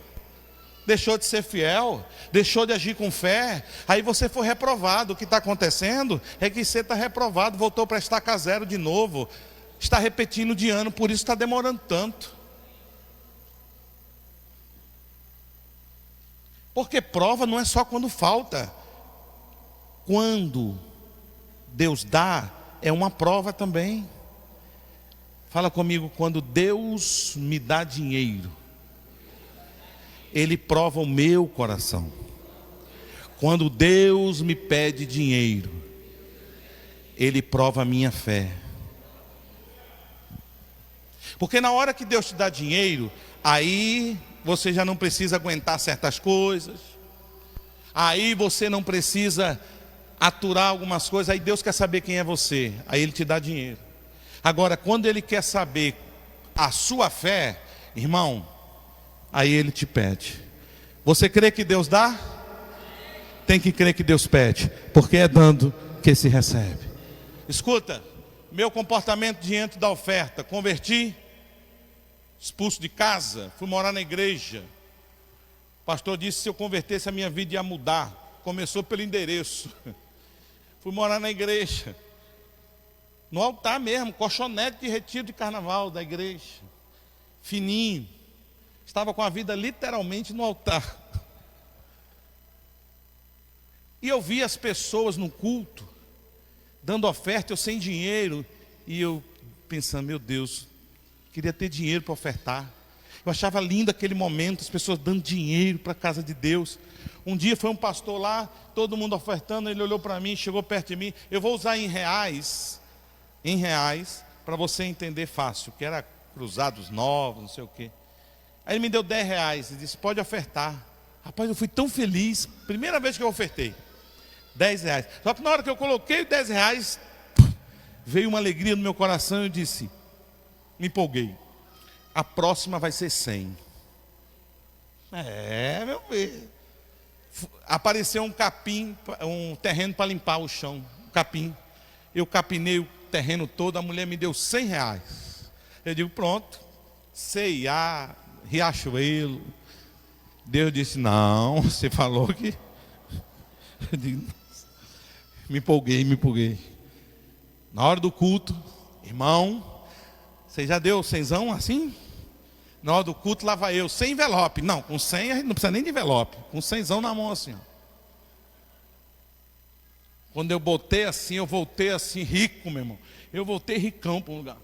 Deixou de ser fiel, deixou de agir com fé, aí você foi reprovado. O que está acontecendo é que você está reprovado, voltou para estaca zero de novo, está repetindo de ano, por isso está demorando tanto. Porque prova não é só quando falta, quando Deus dá, é uma prova também. Fala comigo, quando Deus me dá dinheiro, Ele prova o meu coração. Quando Deus me pede dinheiro, Ele prova a minha fé. Porque na hora que Deus te dá dinheiro, aí você já não precisa aguentar certas coisas, aí você não precisa aturar algumas coisas, aí Deus quer saber quem é você, aí Ele te dá dinheiro. Agora, quando Ele quer saber a sua fé, irmão, aí Ele te pede. Você crê que Deus dá? Tem que crer que Deus pede, porque é dando que se recebe. Escuta, meu comportamento diante da oferta, converti, expulso de casa, fui morar na igreja. O pastor disse que se eu convertesse a minha vida ia mudar. Começou pelo endereço. Fui morar na igreja, no altar mesmo, colchonete de retiro de carnaval da igreja, fininho. Estava com a vida literalmente no altar. E eu vi as pessoas no culto, dando oferta, eu sem dinheiro. E eu pensando, meu Deus, queria ter dinheiro para ofertar. Eu achava lindo aquele momento, as pessoas dando dinheiro para a casa de Deus. Um dia foi um pastor lá, todo mundo ofertando, ele olhou para mim, chegou perto de mim. Eu vou usar em reais, para você entender fácil, que era cruzados novos, não sei o quê. Aí ele me deu 10 reais e disse, pode ofertar. Rapaz, eu fui tão feliz, primeira vez que eu ofertei, 10 reais. Só que na hora que eu coloquei 10 reais, veio uma alegria no meu coração e eu disse, me empolguei, a próxima vai ser 100. Meu filho. Apareceu um capim, um terreno para limpar o chão, um capim. Eu capinei o terreno todo, a mulher me deu 100 reais. Eu digo, pronto, C&A, Riachuelo. Deus disse, não, você falou que... Eu digo, me empolguei. Na hora do culto, irmão, você já deu 100zão assim? Na hora do culto lá vai eu, sem envelope. Não, com 100 a gente não precisa nem de envelope. Com 100zão na mão assim, ó. Quando eu botei assim, eu voltei assim, rico, meu irmão. Eu voltei ricão para um lugar.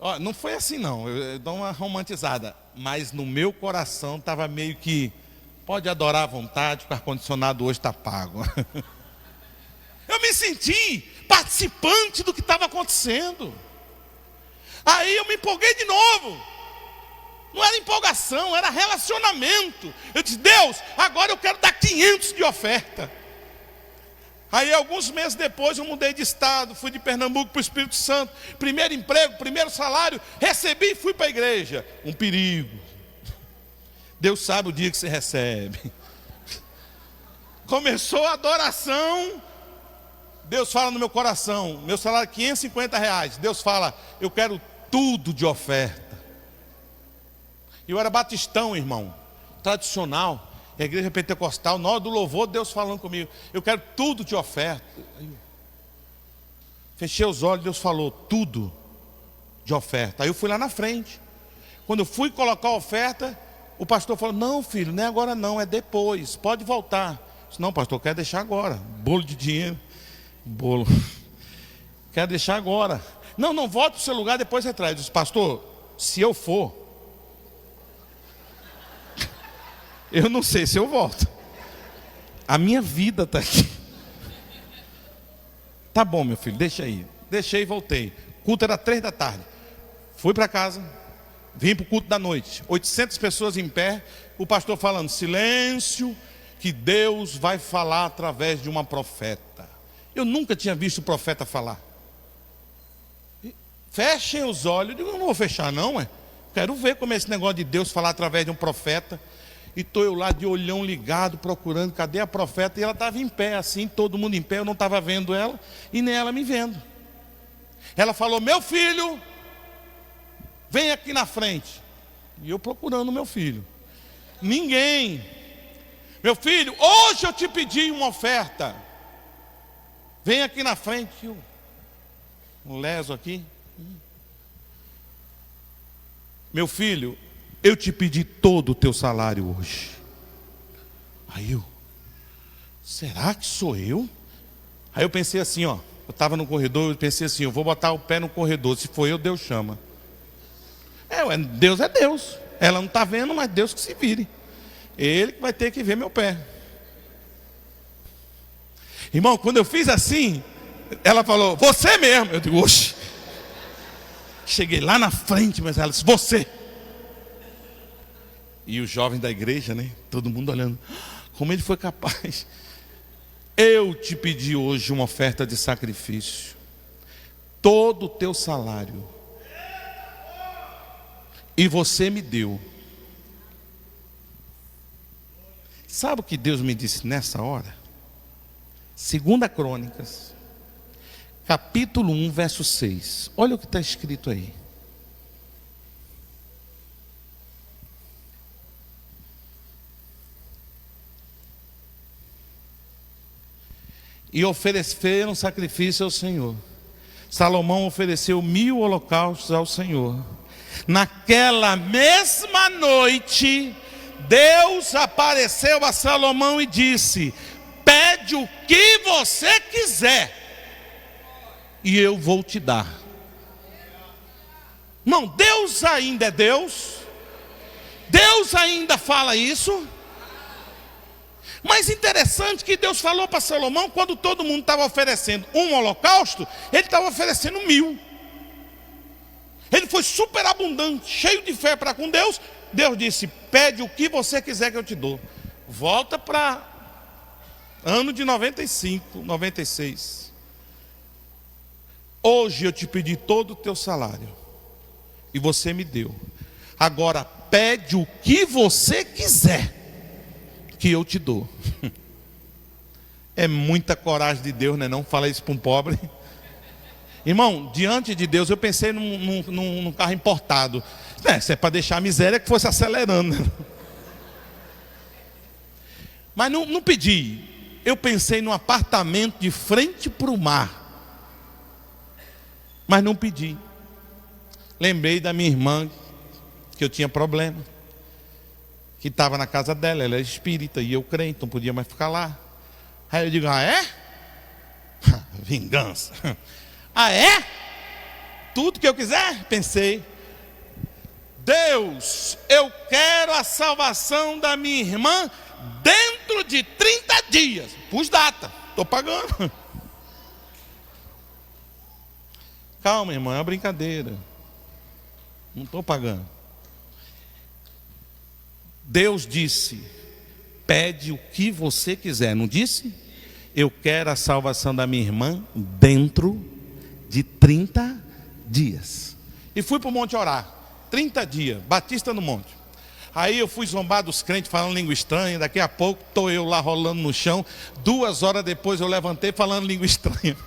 Ó, não foi assim não, eu dou uma romantizada. Mas no meu coração estava meio que, pode adorar à vontade, que o ar-condicionado hoje está pago. Eu me senti participante do que estava acontecendo. Aí eu me empolguei de novo. Não era empolgação, era relacionamento. Eu disse, Deus, agora eu quero dar 500 de oferta. Aí alguns meses depois eu mudei de estado, fui de Pernambuco para o Espírito Santo. Primeiro emprego, primeiro salário, recebi e fui para a igreja. Um perigo. Deus sabe o dia que você recebe. Começou a adoração. Deus fala no meu coração, meu salário é R$550. Deus fala, eu quero tudo de oferta. Eu era batistão, irmão, tradicional, a igreja pentecostal, na hora do louvor, Deus falando comigo, eu quero tudo de oferta. Fechei os olhos, Deus falou, tudo de oferta. Aí eu fui lá na frente. Quando eu fui colocar a oferta, o pastor falou, não filho, não é agora não, é depois, pode voltar. Eu disse, não pastor, eu quero deixar agora, bolo de dinheiro. Bolo. Quero deixar agora. Não, volte para o seu lugar, depois você traz. Eu disse, pastor, se eu for, eu não sei se eu volto. A minha vida está aqui. Tá bom, meu filho, deixa aí. Deixei e voltei. O culto era 3 da tarde. Fui para casa, vim para o culto da noite. 800 pessoas em pé. O pastor falando, silêncio, que Deus vai falar através de uma profeta. Eu nunca tinha visto o profeta falar. Fechem os olhos. Eu digo, não vou fechar não, quero ver como é esse negócio de Deus falar através de um profeta. E estou eu lá de olhão ligado, procurando, cadê a profeta? E ela estava em pé, assim, todo mundo em pé, eu não estava vendo ela, e nem ela me vendo. Ela falou, meu filho, vem aqui na frente. E eu procurando meu filho. Ninguém. Meu filho, hoje eu te pedi uma oferta. Vem aqui na frente, um leso aqui. Meu filho, eu te pedi todo o teu salário hoje. Aí eu, será que sou eu? Aí eu pensei assim, ó, eu estava no corredor, eu pensei assim, eu vou botar o pé no corredor, se for eu, Deus chama. Deus é Deus. Ela não está vendo, mas Deus que se vire. Ele que vai ter que ver meu pé. Irmão, quando eu fiz assim, ela falou, você mesmo. Eu digo, oxe. Cheguei lá na frente, mas ela disse, você. E os jovens da igreja, né? Todo mundo olhando. Como ele foi capaz. Eu te pedi hoje uma oferta de sacrifício. Todo o teu salário. E você me deu. Sabe o que Deus me disse nessa hora? 2 Crônicas, capítulo 1, verso 6. Olha o que está escrito aí. E ofereceram sacrifício ao Senhor. Salomão ofereceu 1000 holocaustos ao Senhor. Naquela mesma noite, Deus apareceu a Salomão e disse: pede o que você quiser e eu vou te dar. Não, Deus ainda é Deus. Deus ainda fala isso. Mas interessante que Deus falou para Salomão, quando todo mundo estava oferecendo um holocausto, ele estava oferecendo 1000. Ele foi super abundante, cheio de fé para com Deus. Deus disse: pede o que você quiser que eu te dou. Volta para ano de 95, 96. Hoje eu te pedi todo o teu salário e você me deu. Agora pede o que você quiser que eu te dou. É muita coragem de Deus, né? Não fala isso para um pobre. Irmão, diante de Deus eu pensei num carro importado. Se é para deixar a miséria, que fosse acelerando, né? Mas não pedi. Eu pensei num apartamento de frente para o mar. Mas não pedi. Lembrei da minha irmã, que eu tinha problema, que estava na casa dela, ela é espírita e eu crente, não podia mais ficar lá. Aí eu digo: ah é? Vingança. Ah é? tudo que eu quiser? Pensei. Deus, eu quero a salvação da minha irmã dentro de 30 dias. Pus data, estou pagando. Calma, irmão, é uma brincadeira. Não estou pagando. Deus disse: pede o que você quiser, não disse? Eu quero a salvação da minha irmã dentro de 30 dias. E fui para o monte orar. 30 dias, Batista no monte. Aí eu fui zombar dos crentes falando língua estranha. Daqui a pouco estou eu lá rolando no chão. 2 horas depois eu levantei falando língua estranha.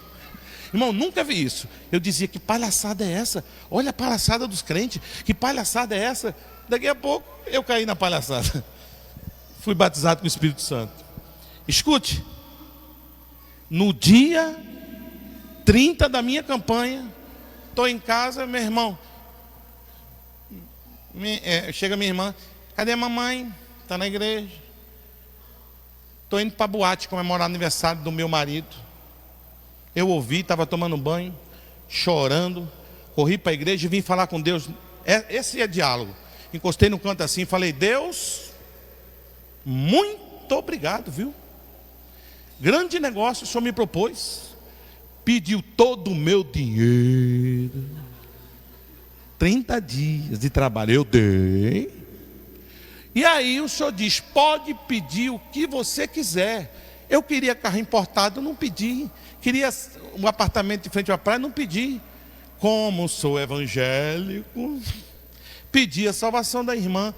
Irmão, nunca vi isso. Eu dizia: que palhaçada é essa? Olha a palhaçada dos crentes. Que palhaçada é essa? Daqui a pouco eu caí na palhaçada. Fui batizado com o Espírito Santo. Escute. No dia 30 da minha campanha, estou em casa, meu irmão. Chega minha irmã: cadê a mamãe? Está na igreja. Estou indo para a boate comemorar o aniversário do meu marido. Eu ouvi, estava tomando banho, chorando. Corri para a igreja e vim falar com Deus. Esse é diálogo. Encostei no canto assim e falei: Deus, muito obrigado, viu? Grande negócio o Senhor me propôs. Pediu todo o meu dinheiro. 30 dias de trabalho eu dei. E aí o Senhor diz: pode pedir o que você quiser. Eu queria carro importado, não pedi. Queria um apartamento de frente à praia, não pedi. Como sou evangélico, pedi a salvação da irmã.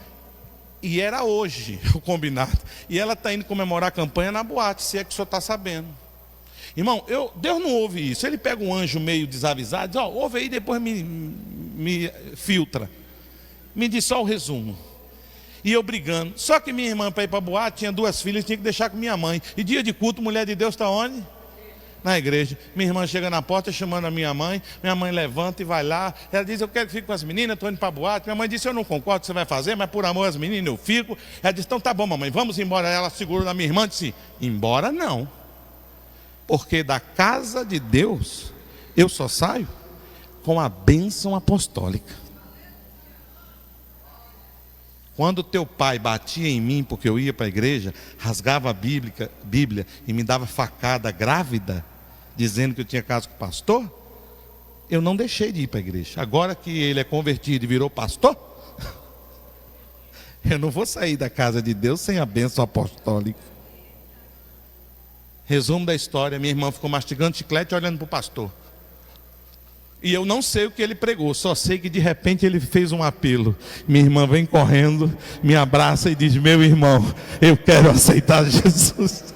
E era hoje o combinado. E ela está indo comemorar a campanha na boate, se é que o senhor está sabendo. Irmão, Deus não ouve isso. Ele pega um anjo meio desavisado, diz: ó, ouve aí, depois me filtra. Me diz só o resumo. E eu brigando. Só que minha irmã, para ir para a boate, tinha 2 filhas, tinha que deixar com minha mãe. E dia de culto, mulher de Deus está onde? Na igreja. Minha irmã chega na porta chamando a minha mãe. Minha mãe levanta e vai lá. Ela diz: eu quero que fique com as meninas, estou indo para a boate. Minha mãe disse: eu não concordo com o que você vai fazer, mas por amor às meninas eu fico. Ela disse: então tá bom, mamãe, vamos embora. Ela segurou na minha irmã e disse: embora não. Porque da casa de Deus eu só saio com a bênção apostólica. Quando teu pai batia em mim porque eu ia para a igreja, rasgava a Bíblia e me dava facada grávida, dizendo que eu tinha caso com o pastor, eu não deixei de ir para a igreja. Agora que ele é convertido e virou pastor, eu não vou sair da casa de Deus sem a bênção apostólica. Resumo da história: minha irmã ficou mastigando chiclete olhando para o pastor. E eu não sei o que ele pregou, só sei que de repente ele fez um apelo. Minha irmã vem correndo, me abraça e diz: meu irmão, eu quero aceitar Jesus.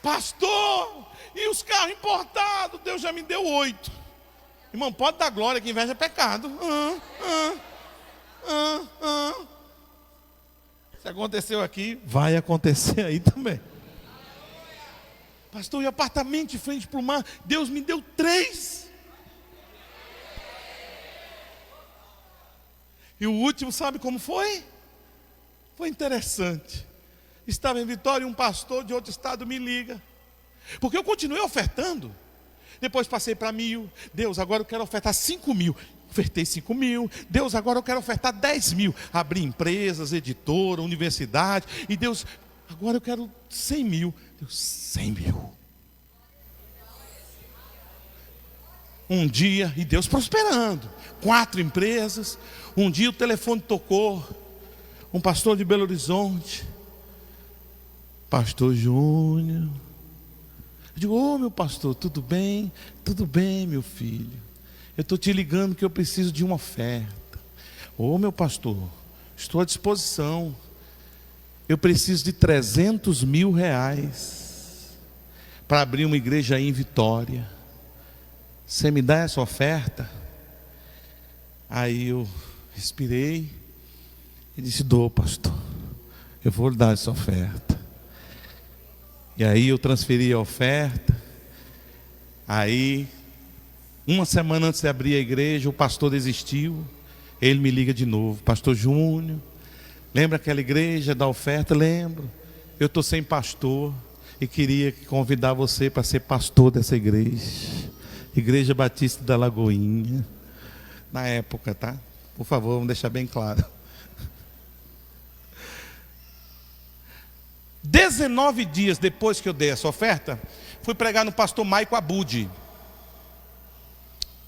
Pastor, e os carros importados? Deus já me deu 8. Irmão, pode dar glória, que inveja é pecado. Se aconteceu aqui, vai acontecer aí também. Pastor, e apartamento de frente para o mar? Deus me deu 3. E o último, sabe como foi? Foi interessante. Estava em Vitória e um pastor de outro estado me liga. Porque eu continuei ofertando. Depois passei para 1.000. Deus, agora eu quero ofertar 5.000. Ofertei 5.000. Deus, agora eu quero ofertar 10.000. Abri empresas, editora, universidade. E Deus, agora eu quero 100.000. Deus, 100.000. Um dia, e Deus prosperando. 4 empresas. Um dia o telefone tocou. Um pastor de Belo Horizonte. Pastor Júnior. Eu digo: ô meu pastor, tudo bem? Tudo bem, meu filho. Eu estou te ligando que eu preciso de uma oferta. Ô meu pastor, estou à disposição. Eu preciso de 300 mil reais para abrir uma igreja aí em Vitória. Você me dá essa oferta? Aí eu respirei e disse: dou, pastor. Eu vou lhe dar essa oferta. E aí eu transferi a oferta. Aí, uma semana antes de abrir a igreja, o pastor desistiu. Ele me liga de novo: pastor Júnior, lembra aquela igreja da oferta? Lembro. eu estou sem pastor e queria convidar você para ser pastor dessa igreja. Igreja Batista da Lagoinha. Na época, tá? Por favor, vamos deixar bem claro. 19 dias depois que eu dei essa oferta, fui pregar no pastor Maico Abud,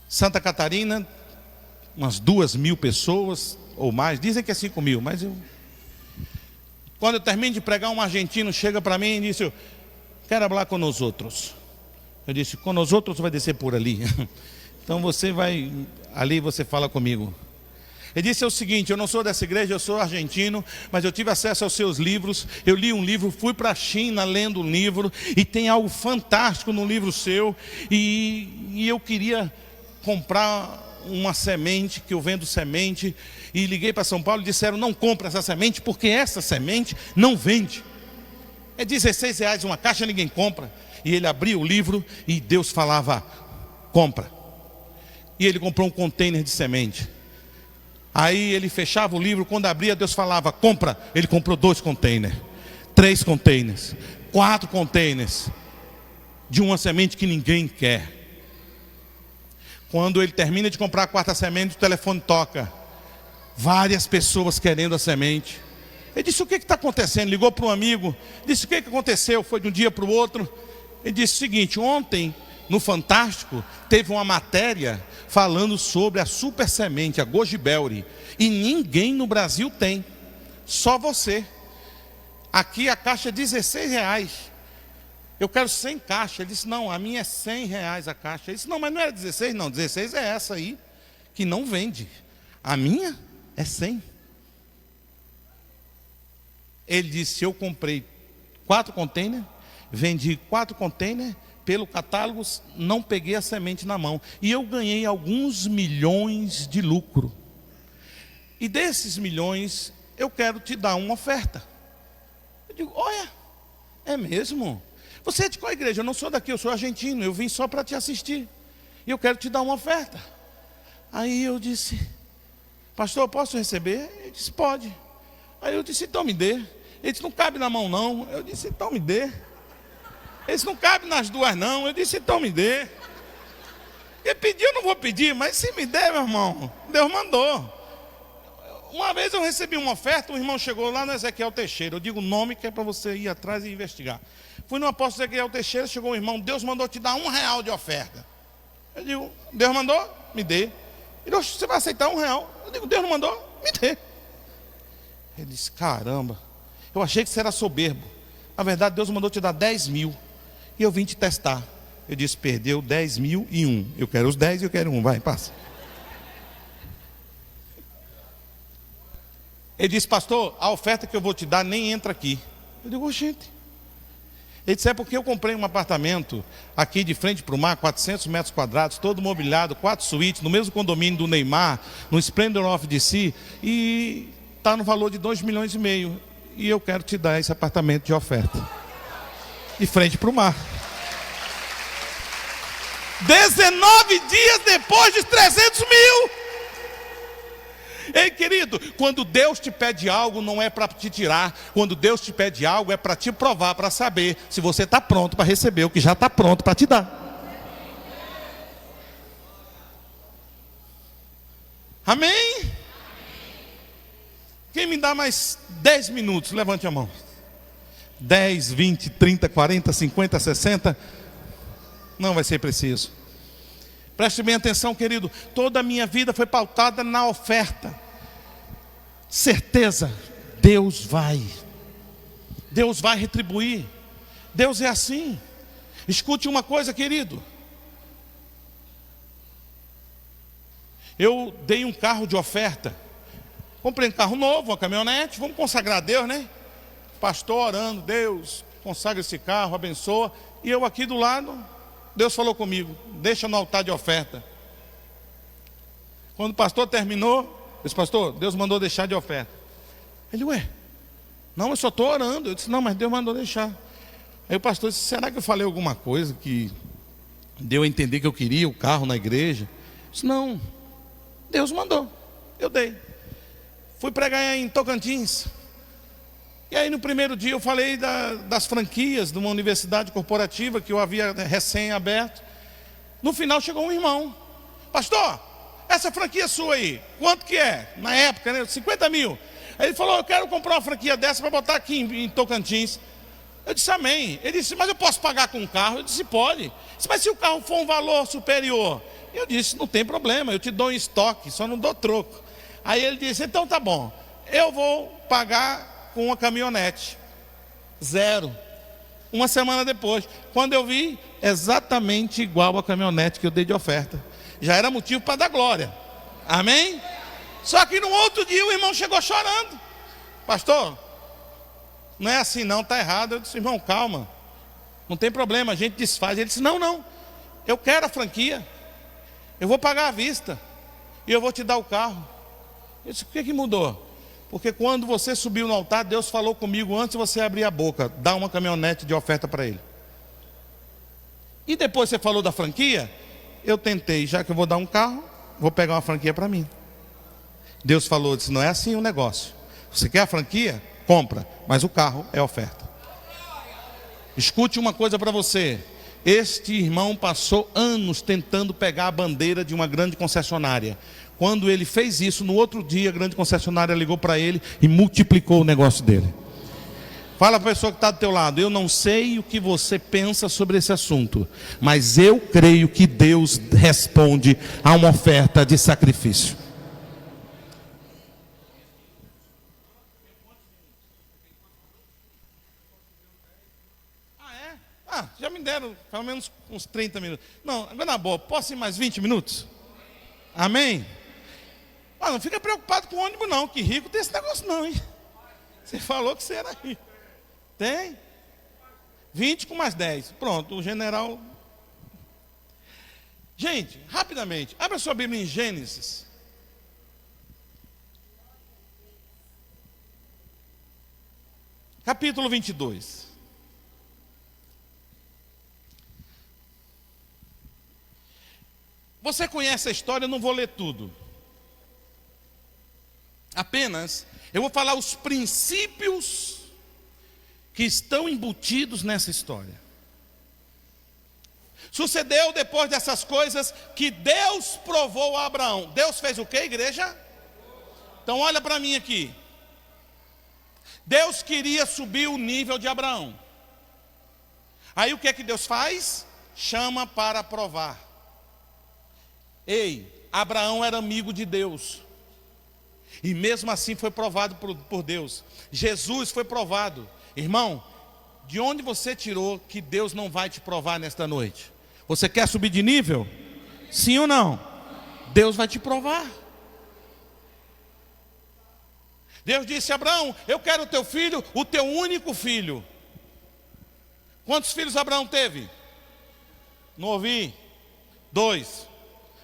Santa Catarina, umas 2.000 pessoas ou mais, dizem que é 5.000, mas quando eu termino de pregar, um argentino chega para mim e disse: quero falar com nós outros. Eu disse: com nós outros vai descer por ali. Então você vai, ali você fala comigo. Ele disse o seguinte: eu não sou dessa igreja, eu sou argentino, mas eu tive acesso aos seus livros. Eu li um livro, fui para a China lendo um livro, e tem algo fantástico no livro seu, e eu queria comprar uma semente, que eu vendo semente, e liguei para São Paulo e disseram: não compra essa semente, porque essa semente não vende. É R$16 uma caixa, ninguém compra. E ele abriu o livro e Deus falava: compra. E ele comprou um container de semente. Aí ele fechava o livro, quando abria, Deus falava: compra. Ele comprou 2 containers, 3 containers, 4 containers de uma semente que ninguém quer. Quando ele termina de comprar a 4ª semente, o telefone toca. Várias pessoas querendo a semente. Ele disse: o que está acontecendo? Ligou para um amigo, disse: o que aconteceu? Foi de um dia para o outro. Ele disse o seguinte: ontem no Fantástico teve uma matéria falando sobre a super semente, a Goji Berry, e ninguém no Brasil tem, só você. Aqui a caixa é R$16. Eu quero 100 caixas. Ele disse: não, a minha é R$100 a caixa. Ele disse: não, mas não era 16, não. 16 é essa aí, que não vende. A minha é 100. Ele disse: eu comprei 4 containers, vendi 4 containers, pelo catálogo, não peguei a semente na mão. E eu ganhei alguns milhões de lucro. E desses milhões, eu quero te dar uma oferta. Eu digo: olha, é mesmo? Você é de qual igreja? Eu não sou daqui, eu sou argentino, eu vim só para te assistir. E eu quero te dar uma oferta. Aí eu disse: pastor, eu posso receber? Ele disse: pode. Aí eu disse: então me dê. Ele disse: não cabe na mão não. Eu disse: então me dê. Ele disse: não cabe nas duas não. Eu disse: então me dê. Ele pediu, eu não vou pedir, mas se me der, meu irmão, Deus mandou. Uma vez eu recebi uma oferta, um irmão chegou lá no Ezequiel Teixeira. Eu digo o nome que é para você ir atrás e investigar. Fui no apóstolo Ezequiel Teixeira, chegou um irmão: Deus mandou te dar R$1 de oferta. Eu digo: Deus mandou? Me dê. Ele: você vai aceitar R$1? Eu digo: Deus não mandou? Me dê. Ele disse: caramba, eu achei que você era soberbo. Na verdade, Deus mandou te dar 10.000. E eu vim te testar. Eu disse: perdeu 10.001. Eu quero os 10 e eu quero 1. Vai, passa. Ele disse: pastor, a oferta que eu vou te dar nem entra aqui. Eu digo: gente. Ele disse: é porque eu comprei um apartamento aqui de frente para o mar, 400 metros quadrados, todo mobiliado, 4 suítes, no mesmo condomínio do Neymar, no Splendor of DC, e está no valor de 2,5 milhões. E eu quero te dar esse apartamento de oferta, de frente para o mar. 19 dias depois de 300 mil. Ei, querido, quando Deus te pede algo, não é para te tirar. Quando Deus te pede algo, é para te provar, para saber se você está pronto para receber o que já está pronto para te dar. Amém? Quem me dá mais 10 minutos? Levante a mão. 10, 20, 30, 40, 50, 60. Não vai ser preciso. Preste bem atenção, querido. Toda a minha vida foi pautada na oferta. Certeza, Deus vai retribuir. Deus é assim. Escute uma coisa, querido. Eu dei um carro de oferta. Comprei um carro novo, uma caminhonete. Vamos consagrar a Deus, né? Pastor orando: Deus, consagra esse carro, abençoa. E eu aqui do lado, Deus falou comigo: deixa no altar de oferta. Quando o pastor terminou, eu disse: pastor, Deus mandou deixar de oferta. Ele: ué, não, eu só estou orando. Eu disse: não, mas Deus mandou deixar. Aí o pastor disse: será que eu falei alguma coisa que deu a entender que eu queria o carro na igreja? Eu disse: não, Deus mandou, eu dei. Fui pregar em Tocantins. E aí no primeiro dia eu falei das franquias de uma universidade corporativa que eu havia recém-aberto. No final chegou um irmão: pastor, essa franquia sua aí, quanto que é? Na época, né? 50 mil. Aí ele falou: eu quero comprar uma franquia dessa para botar aqui em Tocantins. Eu disse: amém. Ele disse: mas eu posso pagar com um carro? Eu disse: pode. Ele disse: mas se o carro for um valor superior? Eu disse: não tem problema, eu te dou em estoque, só não dou troco. Aí ele disse: então tá bom, eu vou pagar com uma caminhonete. Zero. Uma semana depois, quando eu vi, exatamente igual a caminhonete que eu dei de oferta. Já era motivo para dar glória. Amém? Só que no outro dia o irmão chegou chorando: pastor, não é assim não, está errado. Eu disse: irmão, calma, não tem problema, a gente desfaz. Ele disse: não, eu quero a franquia, eu vou pagar à vista e eu vou te dar o carro. Eu disse: o que mudou? Porque quando você subiu no altar, Deus falou comigo antes de você abrir a boca: dá uma caminhonete de oferta para ele. E depois você falou da franquia, eu tentei, já que eu vou dar um carro, vou pegar uma franquia para mim. Deus falou: disse, não é assim o negócio. Você quer a franquia? Compra, mas o carro é oferta. Escute uma coisa para você: este irmão passou anos tentando pegar a bandeira de uma grande concessionária. Quando ele fez isso, no outro dia a grande concessionária ligou para ele e multiplicou o negócio dele. Fala para a pessoa que está do teu lado: eu não sei o que você pensa sobre esse assunto, mas eu creio que Deus responde a uma oferta de sacrifício. Já me deram pelo menos uns 30 minutos. Não, agora na boa, posso ir mais 20 minutos? Amém? Não fica preocupado com o ônibus não, que rico tem esse negócio não, hein? Você falou que você era rico. Tem? 20 com mais 10. Pronto, o general. Gente, rapidamente, abra sua Bíblia em Gênesis. Capítulo 22. Você conhece a história, eu não vou ler tudo. Apenas, eu vou falar os princípios que estão embutidos nessa história. Sucedeu depois dessas coisas que Deus provou a Abraão. Deus fez o que, igreja? Então olha para mim aqui. Deus queria subir o nível de Abraão. Aí o que é que Deus faz? Chama para provar. Ei, Abraão era amigo de Deus. E mesmo assim foi provado por Deus. Jesus foi provado. Irmão, de onde você tirou que Deus não vai te provar nesta noite? Você quer subir de nível? Sim ou não? Deus vai te provar. Deus disse a Abraão: eu quero o teu filho, o teu único filho. Quantos filhos Abraão teve? Não ouvi. 2.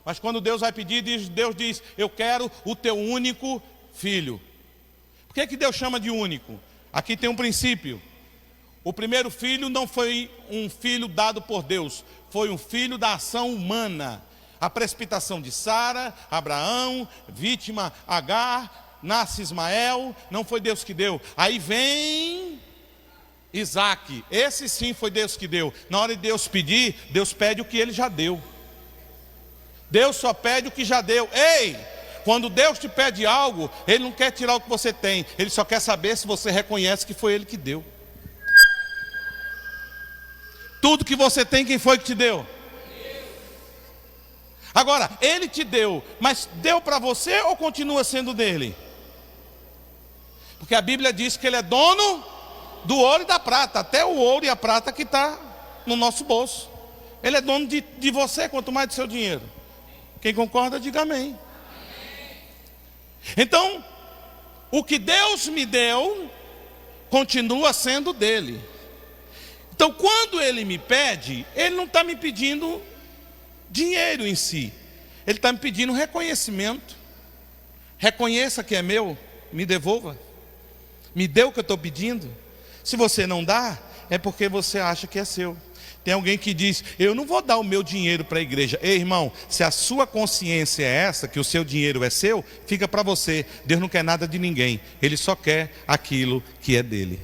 Mas quando Deus vai pedir, Deus diz: eu quero o teu único filho. Por que Deus chama de único? Aqui tem um princípio. O primeiro filho não foi um filho dado por Deus, foi um filho da ação humana. A precipitação de Sara, Abraão, vítima Agar, nasce Ismael, não foi Deus que deu. Aí vem Isaac, esse sim foi Deus que deu. Na hora de Deus pedir, Deus pede o que ele já deu. Deus só pede o que já deu. Ei, quando Deus te pede algo, Ele não quer tirar o que você tem, Ele só quer saber se você reconhece que foi Ele que deu. Tudo que você tem, quem foi que te deu? Agora, Ele te deu, mas deu para você ou continua sendo dele? Porque a Bíblia diz que Ele é dono do ouro e da prata, até o ouro e a prata que está no nosso bolso. Ele é dono de você, quanto mais do seu dinheiro. Quem concorda, diga amém. Então, o que Deus me deu, continua sendo dele. Então, quando Ele me pede, Ele não está me pedindo dinheiro em si. Ele está me pedindo reconhecimento. Reconheça que é meu, me devolva. Me dê o que eu estou pedindo. Se você não dá, é porque você acha que é seu. Tem alguém que diz, eu não vou dar o meu dinheiro para a igreja. Ei, irmão, se a sua consciência é essa, que o seu dinheiro é seu, fica para você. Deus não quer nada de ninguém. Ele só quer aquilo que é dele.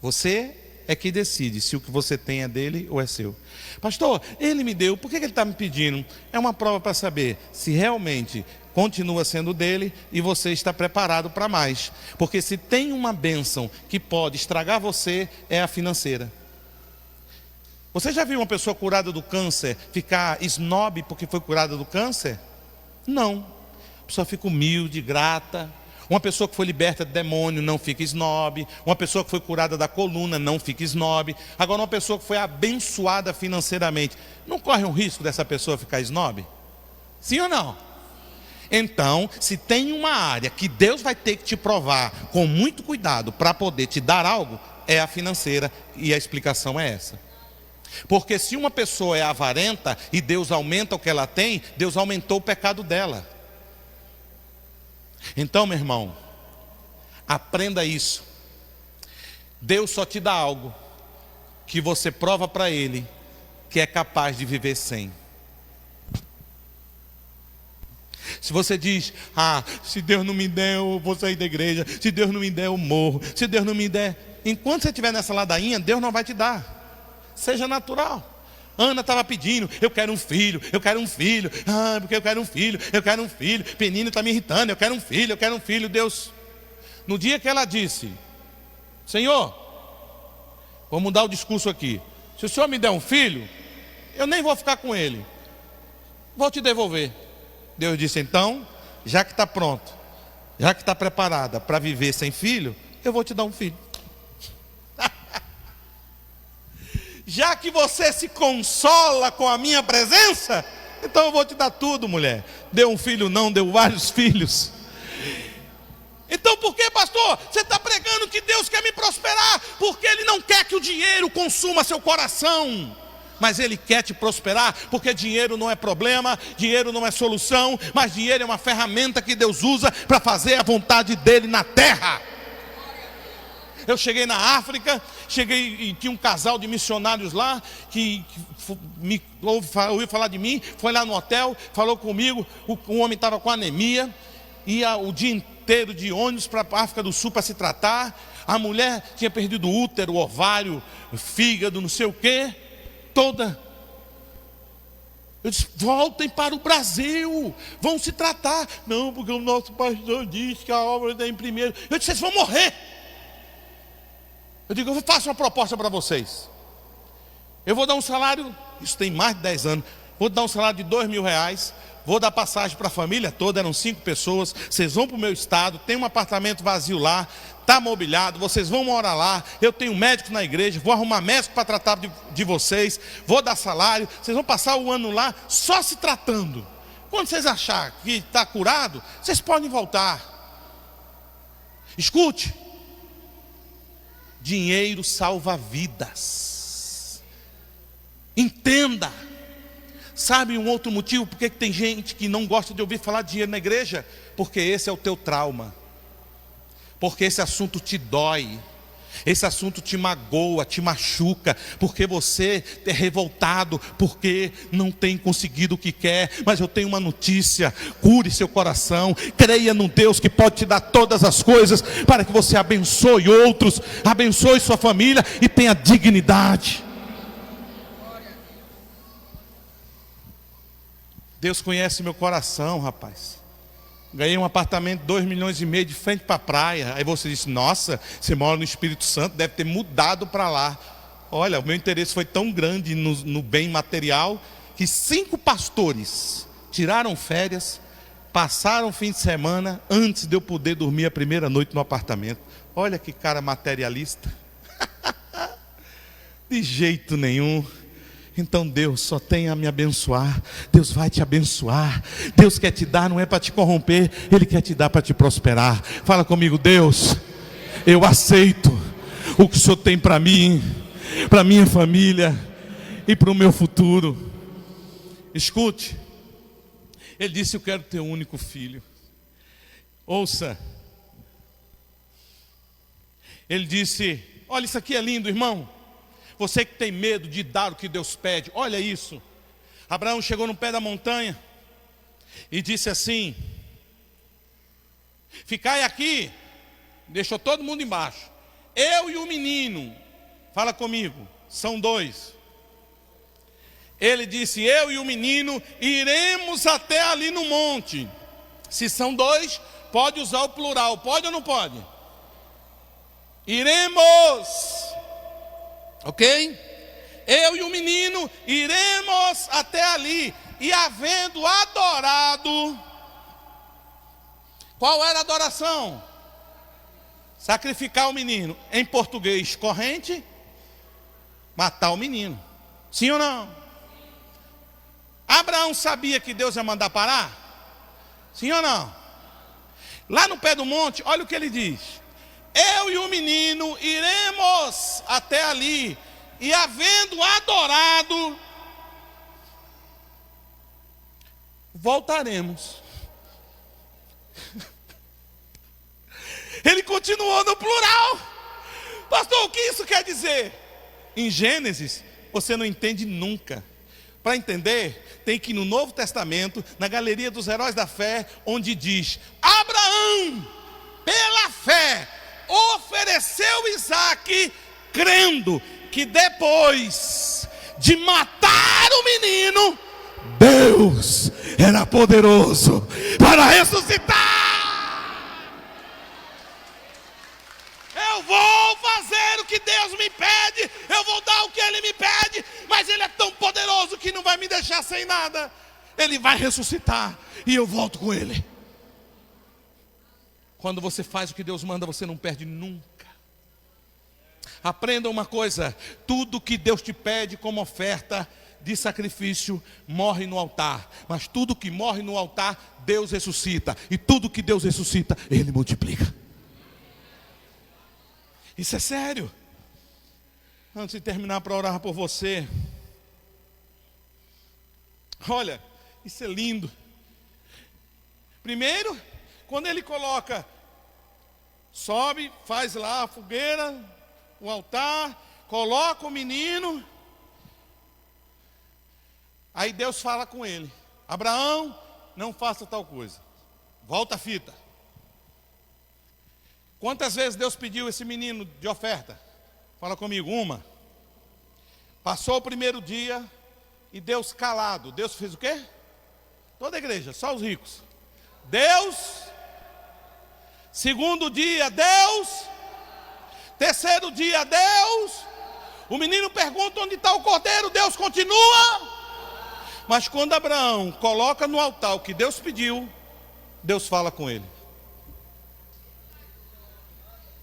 Você é que decide se o que você tem é dele ou é seu. Pastor, ele me deu, por que ele está me pedindo? É uma prova para saber se realmente continua sendo dele e você está preparado para mais. Porque se tem uma bênção que pode estragar você, é a financeira. Você já viu uma pessoa curada do câncer ficar snob porque foi curada do câncer? Não. A pessoa fica humilde, grata. Uma pessoa que foi liberta de demônio não fica snob. Uma pessoa que foi curada da coluna não fica snob. Agora, uma pessoa que foi abençoada financeiramente, não corre um risco dessa pessoa ficar snob? Sim ou não? Então, se tem uma área que Deus vai ter que te provar com muito cuidado para poder te dar algo, é a financeira, e a explicação é essa. Porque se uma pessoa é avarenta e Deus aumenta o que ela tem, Deus aumentou o pecado dela. Então, meu irmão, aprenda isso. Deus só te dá algo que você prova para Ele que é capaz de viver sem. Se você diz, se Deus não me der, eu vou sair da igreja. Se Deus não me der, eu morro. Se Deus não me der, enquanto você estiver nessa ladainha, Deus não vai te dar. Seja natural. Ana estava pedindo, eu quero um filho, eu quero um filho. Porque eu quero um filho, eu quero um filho. Penino está me irritando, eu quero um filho, eu quero um filho. Deus, no dia que ela disse, Senhor, vou mudar o discurso aqui. Se o Senhor me der um filho, eu nem vou ficar com ele. Vou te devolver. Deus disse, então, já que está pronto, já que está preparada para viver sem filho, eu vou te dar um filho. Já que você se consola com a minha presença, então eu vou te dar tudo, mulher. Deu um filho não, deu vários filhos. Então por que, pastor? Você está pregando que Deus quer me prosperar, porque Ele não quer que o dinheiro consuma seu coração. Mas Ele quer te prosperar, porque dinheiro não é problema, dinheiro não é solução, mas dinheiro é uma ferramenta que Deus usa para fazer a vontade dEle na terra. Eu cheguei na África, e tinha um casal de missionários lá, que ouviu falar de mim, foi lá no hotel, falou comigo, o homem estava com anemia, ia o dia inteiro de ônibus para a África do Sul para se tratar, a mulher tinha perdido o útero, o ovário, o fígado, não sei o quê, toda. Eu disse, voltem para o Brasil, vão se tratar. Não, porque o nosso pastor disse que a obra está em primeiro. Eu disse, vocês vão morrer. Eu digo, eu faço uma proposta para vocês. Eu vou dar um salário, isso tem mais de 10 anos, vou dar um salário de R$2.000, vou dar passagem para a família toda, eram 5 pessoas, vocês vão para o meu estado, tem um apartamento vazio lá, está mobiliado, vocês vão morar lá, eu tenho médico na igreja, vou arrumar médico para tratar de vocês, vou dar salário, vocês vão passar o ano lá só se tratando. Quando vocês acharem que está curado, vocês podem voltar. Escute. Dinheiro salva vidas. Entenda. Sabe um outro motivo por que tem gente que não gosta de ouvir falar de dinheiro na igreja? Porque esse é o teu trauma. Porque esse assunto te dói. Esse assunto te magoa, te machuca, porque você é revoltado, porque não tem conseguido o que quer. Mas eu tenho uma notícia: cure seu coração, creia num Deus que pode te dar todas as coisas, para que você abençoe outros, abençoe sua família e tenha dignidade. Deus conhece meu coração, rapaz. Ganhei um apartamento de 2,5 milhões de frente para a praia. Aí você disse, nossa, você mora no Espírito Santo, deve ter mudado para lá. Olha, o meu interesse foi tão grande no bem material, que 5 pastores tiraram férias, passaram o fim de semana, antes de eu poder dormir a primeira noite no apartamento. Olha que cara materialista. De jeito nenhum. Então Deus só tem a me abençoar. Deus vai te abençoar. Deus quer te dar, não é para te corromper, Ele quer te dar para te prosperar. Fala comigo, Deus, eu aceito o que o Senhor tem para mim, para minha família e para o meu futuro. Escute, Ele disse, eu quero ter um único filho. Ouça, Ele disse, olha, isso aqui é lindo, irmão. Você que tem medo de dar o que Deus pede, olha isso. Abraão chegou no pé da montanha e disse assim: ficai aqui, deixou todo mundo embaixo, eu e o menino, fala comigo, são dois. Ele disse: eu e o menino iremos até ali no monte. Se são dois, pode usar o plural, pode ou não pode? Iremos, ok? Eu e o menino iremos até ali. E havendo adorado, qual era a adoração? Sacrificar o menino. Em português corrente, matar o menino. Sim ou não? Abraão sabia que Deus ia mandar parar? Sim ou não? Lá no pé do monte, olha o que ele diz: eu e o menino iremos até ali, e havendo adorado, voltaremos. Ele continuou no plural. Pastor, o que isso quer dizer? Em Gênesis, você não entende nunca. Para entender, tem que ir no Novo Testamento, na galeria dos heróis da fé, onde diz: Abraão, pela fé, ofereceu Isaque, crendo que depois de matar o menino, Deus era poderoso para ressuscitar. Eu vou fazer o que Deus me pede, eu vou dar o que Ele me pede, mas Ele é tão poderoso que não vai me deixar sem nada. Ele vai ressuscitar e eu volto com Ele. Quando você faz o que Deus manda, você não perde nunca. Aprenda uma coisa: tudo que Deus te pede como oferta de sacrifício morre no altar, mas tudo que morre no altar, Deus ressuscita, e tudo que Deus ressuscita, Ele multiplica. Isso é sério. Antes de terminar, para orar por você, olha, isso é lindo. Primeiro, quando ele coloca, sobe, faz lá a fogueira, o altar, coloca o menino, aí Deus fala com ele: Abraão, não faça tal coisa, volta a fita. Quantas vezes Deus pediu esse menino de oferta? Fala comigo. Uma. Passou o primeiro dia e Deus calado. Deus fez o quê? Toda a igreja, só os ricos. Deus. Segundo dia, Deus. Terceiro dia, Deus. O menino pergunta onde está o cordeiro. Deus continua. Mas quando Abraão coloca no altar o que Deus pediu, Deus fala com ele.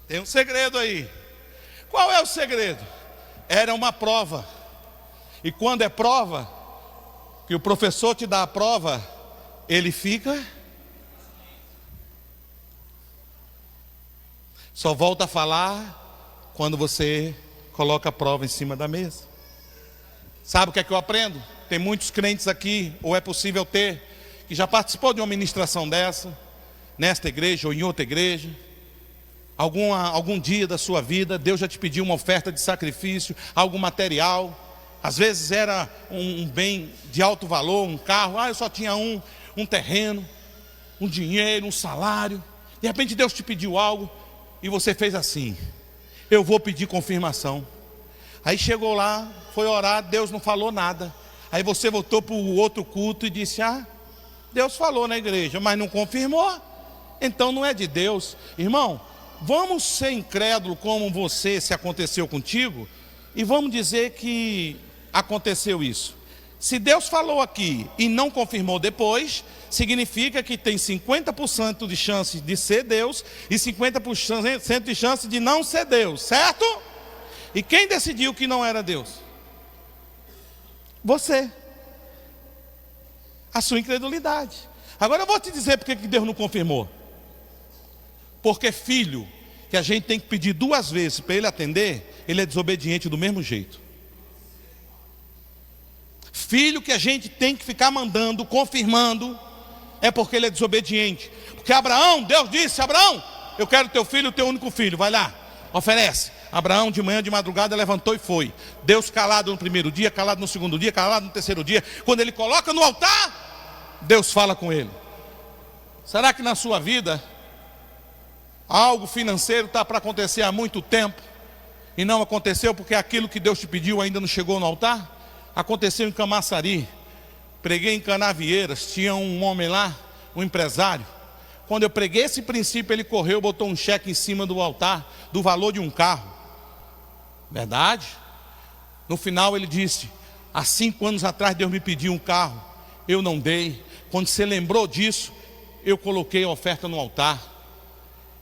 Tem um segredo aí. Qual é o segredo? Era uma prova. E quando é prova, que o professor te dá a prova, ele fica, só volta a falar quando você coloca a prova em cima da mesa. Sabe o que é que eu aprendo? Tem muitos crentes aqui, ou é possível ter, que já participou de uma ministração dessa, nesta igreja ou em outra igreja. Algum dia da sua vida, Deus já te pediu uma oferta de sacrifício, algo material. Às vezes era um bem de alto valor, um carro. Eu só tinha um terreno, um dinheiro, um salário. De repente Deus te pediu algo e você fez assim: eu vou pedir confirmação. Aí chegou lá, foi orar, Deus não falou nada. Aí você voltou para o outro culto e disse: Deus falou na igreja, mas não confirmou. Então não é de Deus. Irmão, vamos ser incrédulo como você, se aconteceu contigo, e vamos dizer que aconteceu isso. Se Deus falou aqui e não confirmou depois, significa que tem 50% de chance de ser Deus e 50% de chance de não ser Deus, certo? E quem decidiu que não era Deus? Você. A sua incredulidade. Agora eu vou te dizer por que Deus não confirmou. Porque filho, que a gente tem que pedir 2 vezes para ele atender, ele é desobediente do mesmo jeito. Filho que a gente tem que ficar mandando, confirmando, é porque ele é desobediente. Porque Abraão, Deus disse: Abraão, eu quero teu filho, o teu único filho, vai lá, oferece. Abraão de manhã, de madrugada, levantou e foi. Deus calado no primeiro dia, calado no segundo dia, calado no terceiro dia. Quando ele coloca no altar, Deus fala com ele. Será que na sua vida algo financeiro está para acontecer há muito tempo e não aconteceu porque aquilo que Deus te pediu ainda não chegou no altar? Aconteceu em Camaçari. Preguei em Canavieiras, tinha um homem lá, um empresário. Quando eu preguei esse princípio, ele correu, botou um cheque em cima do altar do valor de um carro. Verdade? No final ele disse: há 5 anos atrás Deus me pediu um carro, eu não dei. Quando você lembrou disso, eu coloquei a oferta no altar.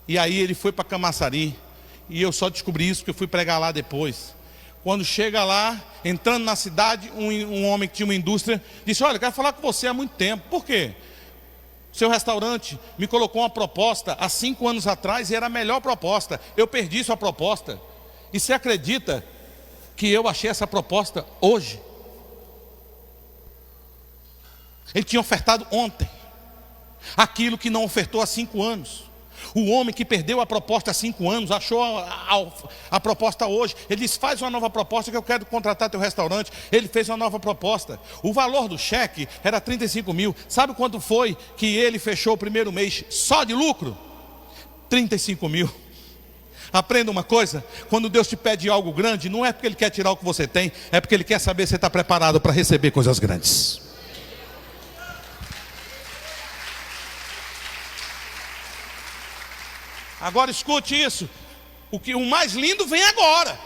E aí ele foi para Camaçari. E eu só descobri isso porque eu fui pregar lá depois. Quando chega lá, entrando na cidade, um homem que tinha uma indústria disse: olha, eu quero falar com você há muito tempo. Por quê? Seu restaurante me colocou uma proposta há 5 anos atrás e era a melhor proposta. Eu perdi sua proposta. E você acredita que eu achei essa proposta hoje? Ele tinha ofertado ontem aquilo que não ofertou há 5 anos. O homem que perdeu a proposta há 5 anos achou a proposta hoje. Ele disse: faz uma nova proposta que eu quero contratar teu restaurante. Ele fez uma nova proposta. O valor do cheque era 35 mil. Sabe quanto foi que ele fechou o primeiro mês só de lucro? 35 mil. Aprenda uma coisa: quando Deus te pede algo grande, não é porque Ele quer tirar o que você tem, é porque Ele quer saber se você está preparado para receber coisas grandes. Agora escute isso. O mais lindo vem agora.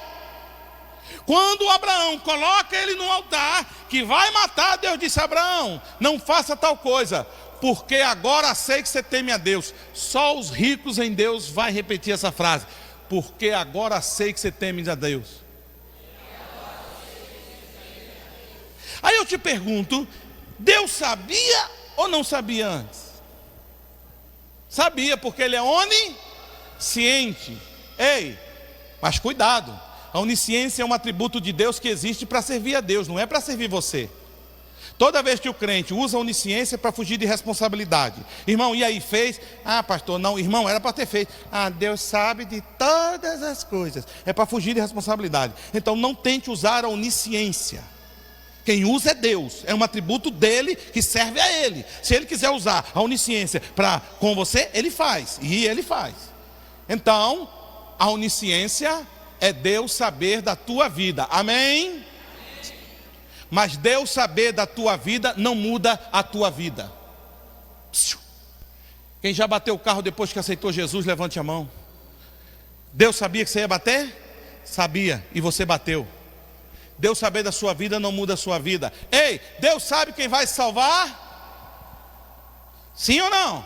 Quando Abraão coloca ele no altar, que vai matar, Deus disse: Abraão, não faça tal coisa, porque agora sei que você teme a Deus. Só os ricos em Deus vai repetir essa frase: porque agora sei que você teme a Deus. Aí eu te pergunto: Deus sabia ou não sabia antes? Sabia, porque Ele é onisciente. Ei, mas cuidado, a onisciência é um atributo de Deus que existe para servir a Deus, não é para servir você. Toda vez que o crente usa a onisciência para fugir de responsabilidade: irmão, e aí fez? Ah, pastor, não, irmão, era para ter feito. Ah, Deus sabe de todas as coisas. É para fugir de responsabilidade. Então não tente usar a onisciência. Quem usa é Deus, é um atributo dele que serve a ele. Se ele quiser usar a onisciência com você, ele faz, e ele faz. Então, a onisciência é Deus saber da tua vida, amém? Mas Deus saber da tua vida não muda a tua vida. Quem já bateu o carro depois que aceitou Jesus, levante a mão. Deus sabia que você ia bater? Sabia, e você bateu. Deus saber da sua vida não muda a sua vida. Ei, Deus sabe quem vai salvar? Sim ou não?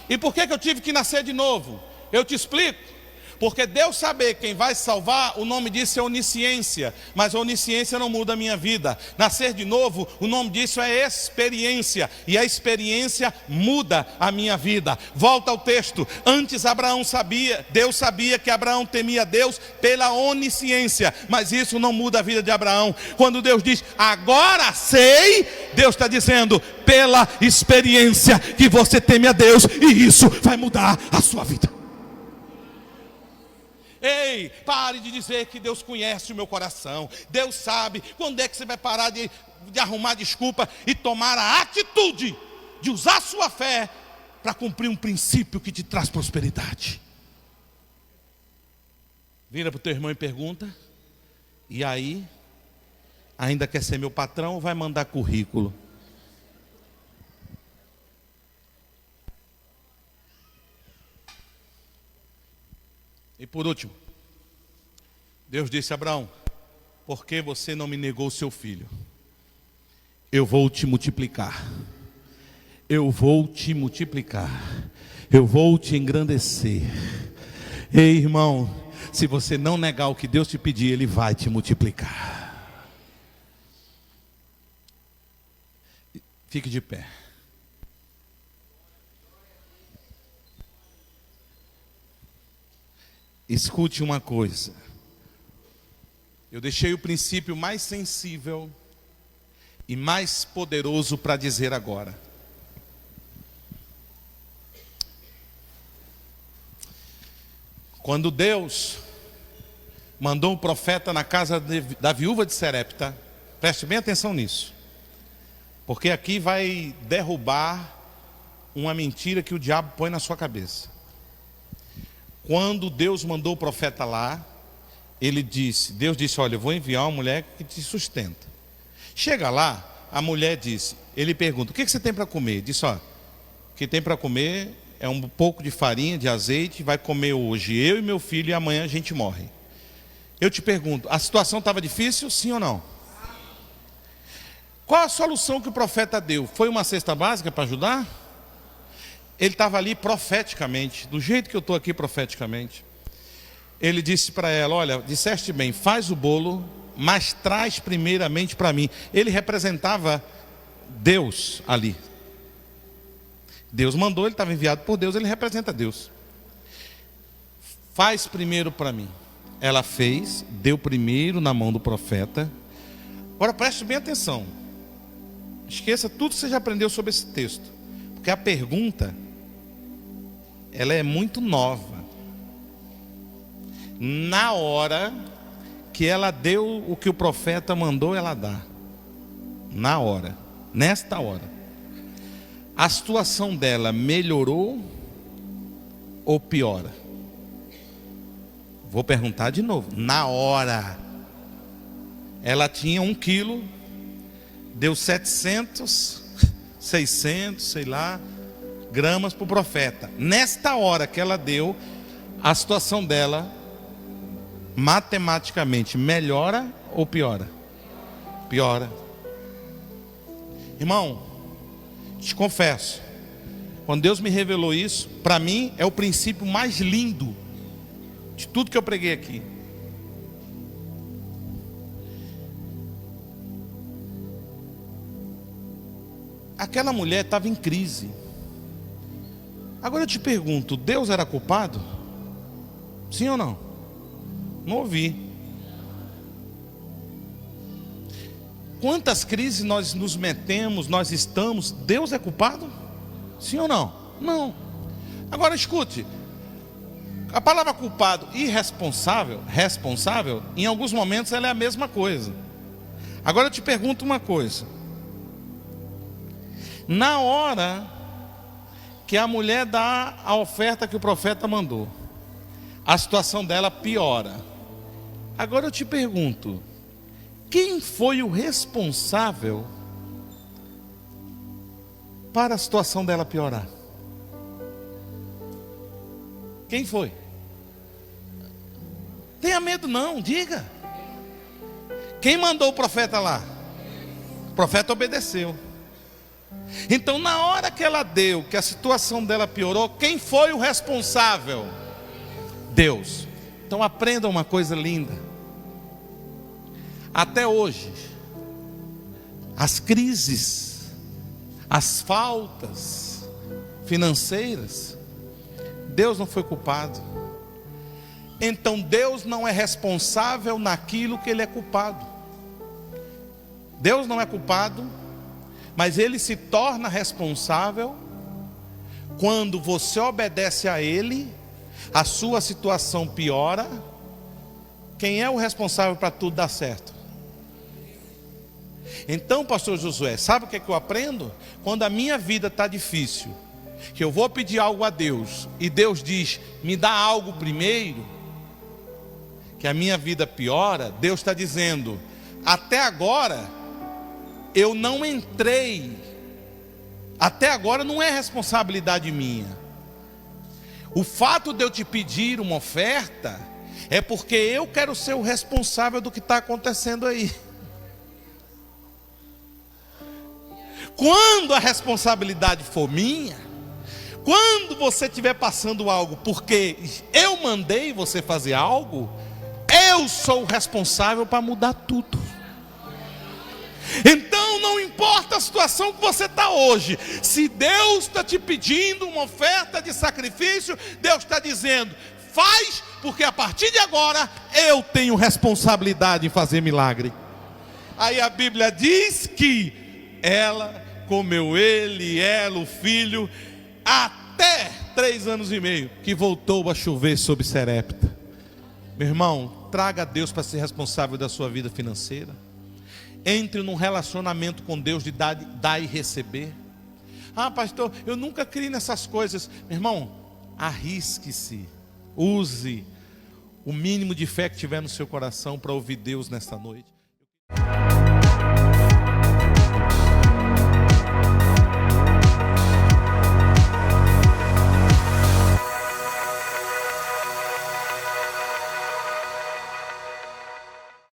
E por que eu tive que nascer de novo? Eu te explico. Porque Deus saber quem vai salvar, o nome disso é onisciência. Mas a onisciência não muda a minha vida. Nascer de novo, o nome disso é experiência. E a experiência muda a minha vida. Volta ao texto. Antes Abraão sabia, Deus sabia que Abraão temia Deus pela onisciência. Mas isso não muda a vida de Abraão. Quando Deus diz: agora sei, Deus está dizendo: pela experiência que você teme a Deus. E isso vai mudar a sua vida. Ei, pare de dizer que Deus conhece o meu coração. Deus sabe. Quando é que você vai parar de arrumar desculpa e tomar a atitude de usar a sua fé para cumprir um princípio que te traz prosperidade? Vira para o teu irmão e pergunta: e aí, ainda quer ser meu patrão ou vai mandar currículo? E por último, Deus disse a Abraão: por que você não me negou o seu filho? Eu vou te multiplicar. Eu vou te multiplicar. Eu vou te engrandecer. Ei, irmão, se você não negar o que Deus te pedir, Ele vai te multiplicar. Fique de pé. Escute uma coisa. Eu deixei o princípio mais sensível e mais poderoso para dizer agora. Quando Deus mandou um profeta na casa da viúva de Sarepta. Preste bem atenção nisso, porque aqui vai derrubar uma mentira que o diabo põe na sua cabeça. Quando Deus mandou o profeta lá, Deus disse, olha, eu vou enviar uma mulher que te sustenta. Chega lá, a mulher disse, ele pergunta, o que você tem para comer? Disse, ó, o que tem para comer é um pouco de farinha, de azeite, vai comer hoje eu e meu filho e amanhã a gente morre. Eu te pergunto, a situação estava difícil, sim ou não? Qual a solução que o profeta deu? Foi uma cesta básica para ajudar? Ele estava ali profeticamente, do jeito que eu estou aqui profeticamente. Ele disse para ela, olha, disseste bem, faz o bolo, mas traz primeiramente para mim. Ele representava Deus ali. Deus mandou, ele estava enviado por Deus, ele representa Deus. Faz primeiro para mim. Ela fez, deu primeiro na mão do profeta. Agora preste bem atenção. Esqueça tudo que você já aprendeu sobre esse texto, porque a pergunta, ela é muito nova. Na hora que ela deu o que o profeta mandou, ela dá. Na hora, nesta hora. A situação dela melhorou ou piora? Vou perguntar de novo. Na hora, ela tinha 1 quilo, deu 700, 600, sei lá, gramas para o profeta. Nesta hora que ela deu, a situação dela, matematicamente, melhora ou piora? Piora. Irmão, te confesso, quando Deus me revelou isso, para mim é o princípio mais lindo de tudo que eu preguei aqui. Aquela mulher estava em crise. Agora eu te pergunto, Deus era culpado? Sim ou não? Não ouvi. Quantas crises nós nos metemos, nós estamos, Deus é culpado? Sim ou não? Não. Agora escute, a palavra culpado e responsável, em alguns momentos ela é a mesma coisa. Agora eu te pergunto uma coisa. Na hora que a mulher dá a oferta que o profeta mandou, a situação dela piora. Agora eu te pergunto, quem foi o responsável para a situação dela piorar? Quem foi? Tenha medo não, diga. Quem mandou o profeta lá? O profeta obedeceu. Então na hora que ela deu, que a situação dela piorou, quem foi o responsável? Deus. Então aprenda uma coisa linda. Até hoje, as crises, as faltas financeiras, Deus não foi culpado. Então Deus não é responsável naquilo que Ele é culpado. Deus não é culpado, mas Ele se torna responsável quando você obedece a Ele, a sua situação piora. Quem é o responsável para tudo dar certo? Então, pastor Josué, sabe o que é que eu aprendo? Quando a minha vida está difícil, que eu vou pedir algo a Deus, e Deus diz, me dá algo primeiro, que a minha vida piora, Deus está dizendo, até agora, eu não entrei, até agora não é responsabilidade minha. O fato de eu te pedir uma oferta, é porque eu quero ser o responsável do que está acontecendo aí. Quando a responsabilidade for minha, quando você estiver passando algo porque eu mandei você fazer algo, eu sou o responsável para mudar tudo. Então não importa a situação que você está hoje, se Deus está te pedindo uma oferta de sacrifício, Deus está dizendo, faz, porque a partir de agora eu tenho responsabilidade em fazer milagre. Aí a Bíblia diz que ela comeu ele, ela, o filho, até 3 anos e meio, que voltou a chover sobre Sarepta. Meu irmão, traga Deus para ser responsável da sua vida financeira. Entre num relacionamento com Deus de dar e receber. Ah, pastor, eu nunca criei nessas coisas. Meu irmão, arrisque-se. Use o mínimo de fé que tiver no seu coração para ouvir Deus nesta noite.